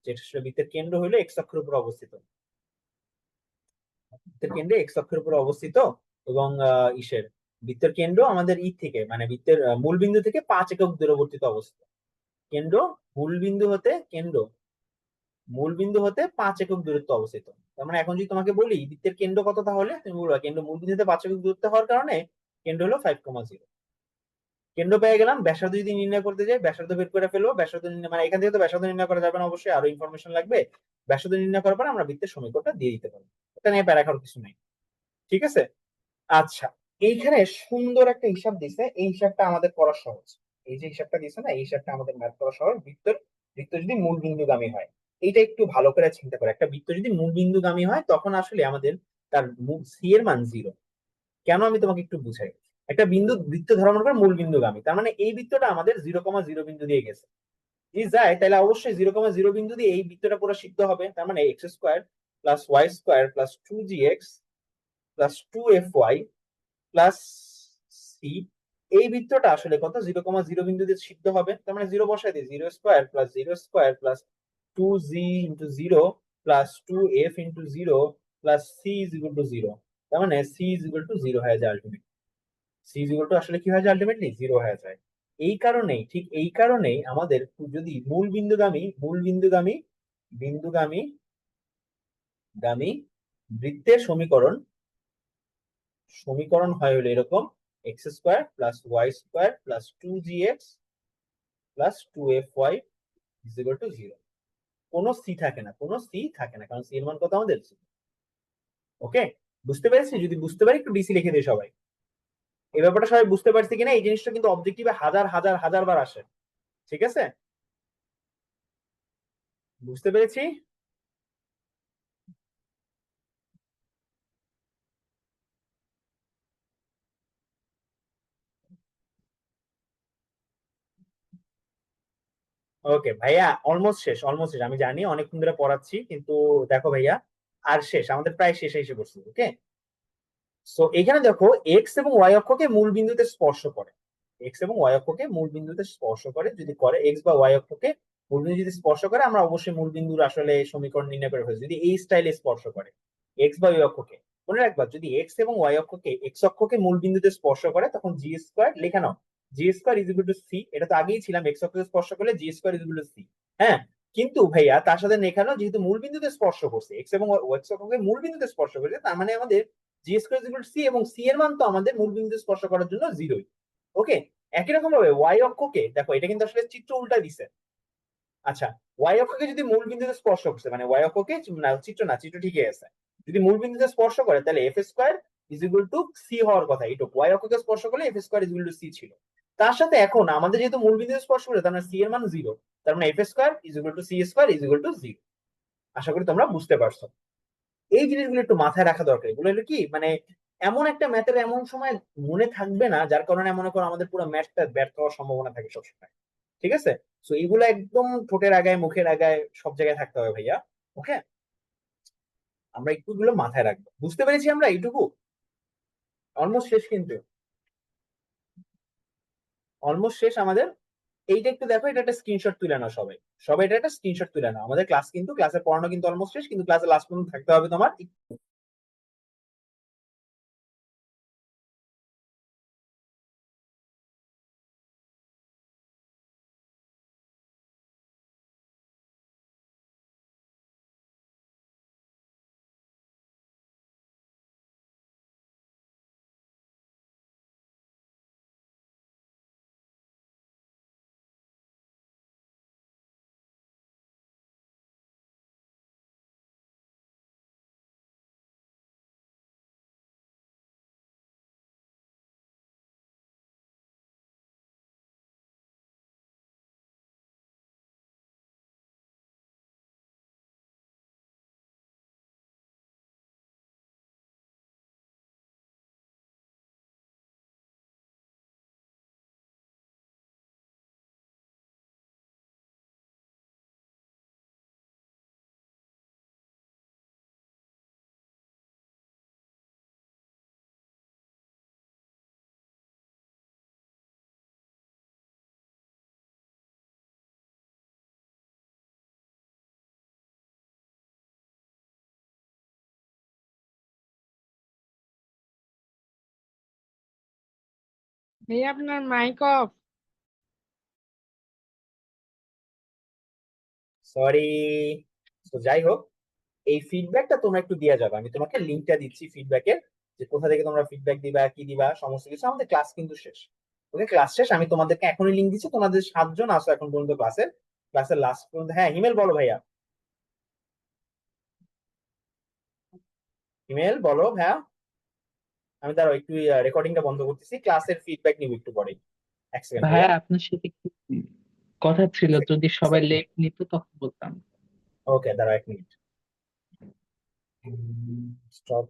যে আসলে বৃত্তের কেন্দ্র হলো এক্স অক্ষের উপর অবস্থিত, বৃত্তের কেন্দ্রে এক্স অক্ষের উপর অবস্থিত, এবং ইসের বৃত্তের কেন্দ্র আমাদের থেকে মানে বৃত্তের মূল বিন্দু থেকে 5 একক দূরবর্তীতে অবস্থিত। কেন্দ্র মূল বিন্দু হতে কেন্দ্র মূল বিন্দু হতে 5 একক দূরত্ব অবস্থিত। তার মানে এখন যদি তোমাকে বলি বৃত্তের কেন্দ্র কত, তাহলে তুমি বলবা কেন্দ্র মূল বিন্দুতে 5 একক দূরত্ব হওয়ার কারণে কেন্দ্র হলো 5,0। কেন্দ্র পেয়ে গেলাম। ব্যাসার্ধ যদি নির্ণয় করতে যাই, ব্যাসার্ধ বের করে ফেলবো। ব্যাসার্ধ নির্ণয় মানে এখান থেকে তো ব্যাসার্ধ নির্ণয় করা যাবে না, অবশ্যই আরো ইনফরমেশন লাগবে। ব্যাসার্ধ নির্ণয় করার পর আমরা বৃত্তের সমীকরণটা দিয়ে দিতে পারবো, এটা নিয়ে প্যারা খাওয়ার কিছু নাই। ঠিক আছে। আচ্ছা, এইখানে সুন্দর একটা হিসাব দিছে, এই হিসাবটা আমাদের করা সহজ। এই যে হিসাবটা দিছে না, এই হিসাবটা আমাদের ম্যাথ করা সহজ। বৃত্ত যদি মূল বিন্দুগামী হয়, এইটা একটু ভালো করে চিন্তা করে, একটা বৃত্ত যদি মূল বিন্দুগামী হয়, তখন আসলে আমাদের তার সি এর মান 0। কেন, আমি তোমাকে একটু বুঝাই। একটা বৃত্ত ধরা মনে করে মূল বিন্দুগামী, তার মানে এই বৃত্তটা আমাদের 0,0 বিন্দু দিয়ে গেছে, যদি যায় তাহলে অবশ্যই 0,0 বিন্দু দিয়ে এই বৃত্তটা পুরো সিদ্ধ হবে। তার মানে x² + y² + 2gx + 2fy plus C, এই বৃত্তটা আসলে কত, 0,0 বিন্দু দিয়ে সিদ্ধ হবে। তার মানে 0 বসাই দিই, 0² + 0² + 2g × 0 + 2f × 0 + c = 0। তার মানে c = 0 হয়ে যায় আলটিমেটলি। আসলে কি হয়ে যায় আলটিমেটলি, 0 হয়ে যায়। এই কারণেই, ঠিক এই কারণেই আমাদের যদি মূল বিন্দুগামী গামী বৃত্তের সমীকরণ হয় হলো এরকম, X square plus Y square plus 2gx plus 2fy is equal to 0। কোনো সি থাকে না, কোনো সি থাকে না, কারণ সি এর মান কত আমাদের? ওকে, বুঝতে পেরেছি? যদি বুঝতে পারি একটু ডিসি লিখে দিই সবাই। এই ব্যাপারটা সবাই বুঝতে পারছি কিনা? এই জিনিসটা কিন্তু অবজেক্টিভে হাজার হাজার হাজার বার আসে। ঠিক আছে, বুঝতে পেরেছি। ওকে ভাইয়া, অলমোস্ট শেষ, অলমোস্ট শেষ। আমি জানি অনেকক্ষণ ধরে পড়াচ্ছি, কিন্তু দেখো ভাইয়া, আর শেষ, আমাদের প্রায় শেষে এসে পড়ছি। ওকে, সো এখানে দেখো এক্স এবং ওয়াই অক্ষকে মূল বিন্দুতে স্পর্শ করে। এক্স এবং ওয়াই অক্ষকে মূল বিন্দুতে স্পর্শ করে, যদি করে এক্স বা ওয়াই অক্ষকে মূল বিন্দু যদি স্পর্শ করে, আমরা অবশ্যই মূল বিন্দুর আসলে সমীকরণ নির্ণয় করে ফেলছি যদি এই স্টাইলে স্পর্শ করে এক্স বা ওয়াই অক্ষকে। মনে রাখবা, যদি এক্স এবং ওয়াই অক্ষকে, এক্স অক্ষকে মূল বিন্দুতে স্পর্শ করে তখন জি স্কোয়ার লিখে নাও। G square is equal to C, এটা তো আগেই ছিলাম, এক্স অক্ষকে স্পর্শ করলে G square is equal to C. হ্যাঁ, কিন্তু ভাইয়া তার সাথে এখানেও যেহেতু মূল বিন্দুতে স্পর্শ করছে, এক্স এবং এক্স অক্ষকে মূল বিন্দুতে স্পর্শ করছে, তার মানে আমাদের G square is equal to C, এবং সি এর মান তো আমাদের মূল বিন্দুতে স্পর্শ করার জন্য 0। ওকে, একই রকম ভাবে ওয়াই অক্ষকে দেখো, এটা কিন্তু আসলে চিত্র উল্টা দিছে। আচ্ছা, ওয়াই অক্ষকে যদি মূল বিন্দুতে স্পর্শ করছে, মানে ওয়াই অক্ষকে না, চিত্র না, চিত্র ঠিকই আছে, যদি মূল বিন্দুতে স্পর্শ করে তাহলে F square is equal to C হওয়ার কথা। এইটুকু ওয়াই অক্ষকে স্পর্শ করলে F square is equal to C ছিল। তার সাথে এখন আমাদের যেহেতু মূল বিন্দুতে স্পর্শ করে, তার মানে সি এর মান 0, তার মানে F square is equal to C square is equal to 0। আশা করি তোমরা বুঝতে পারছো। এই জিনিসগুলো একটু মাথায় রাখা দরকার। এগুলো হলো কি, মানে এমন একটা ম্যাথের এমন সময় মনে থাকবে না, যার কারণে মনে করো আমাদের পুরো ম্যাথটা ব্যর্থ হওয়ার সম্ভাবনা থাকে সবসময়। ঠিক আছে, তো এইগুলো একদম ঠোঁটের আগায়, মুখের আগায়, সব জায়গায় থাকতে হবে ভাইয়া। ওকে, আমরা একটু গুলো মাথায় রাখবো। বুঝতে পেরেছি আমরা এইটুকু? অলমোস্ট শেষ কিন্তু, অলমোস্ট শেষ আমাদের। এইটা একটু দেখো, এটা একটা স্ক্রিনশট তুলে নাও সবাই। সবাই এটা একটা স্ক্রিনশট তুলে নাও। আমাদের ক্লাস কিন্তু, ক্লাসের পড়ানো কিন্তু অলমোস্ট শেষ, কিন্তু ক্লাসের লাস্ট পর্যন্ত থাকতে হবে তোমার। ভাইয়া আপনার মাইক অফ। সরি। তো যাই হোক, এই ফিডব্যাকটা তোমরা একটু দিয়ে যাবে। আমি তোমাকে লিঙ্কটা দিচ্ছি ফিডব্যাকের, যে কোথা থেকে তোমরা ফিডব্যাক দিবা, কি দিবা, সমস্ত কিছু। আমাদের ক্লাস কিন্তু শেষ। ওকে, ক্লাস শেষ। আমি তোমাদেরকে এখনই লিঙ্ক দিচ্ছি। তোমাদের 7 জন আসো এখন পর্যন্ত ক্লাসের, ক্লাসের লাস্ট পর্যন্ত। হ্যাঁ, হিমেল বলো ভাইয়া। হিমেল বলো ভাইয়া। আমি দাঁড়াও একটু রেকর্ডিংটা বন্ধ করতেছি, ক্লাসের ফিডব্যাক নিব একটু পরে। 1 সেকেন্ড ভাইয়া। ভাইয়া আপনার সাথে একটু কথা ছিল, যদি সবাই লেট নিত তখন বলতাম। ওকে, দাঁড়াও 1 মিনিট। স্টপ।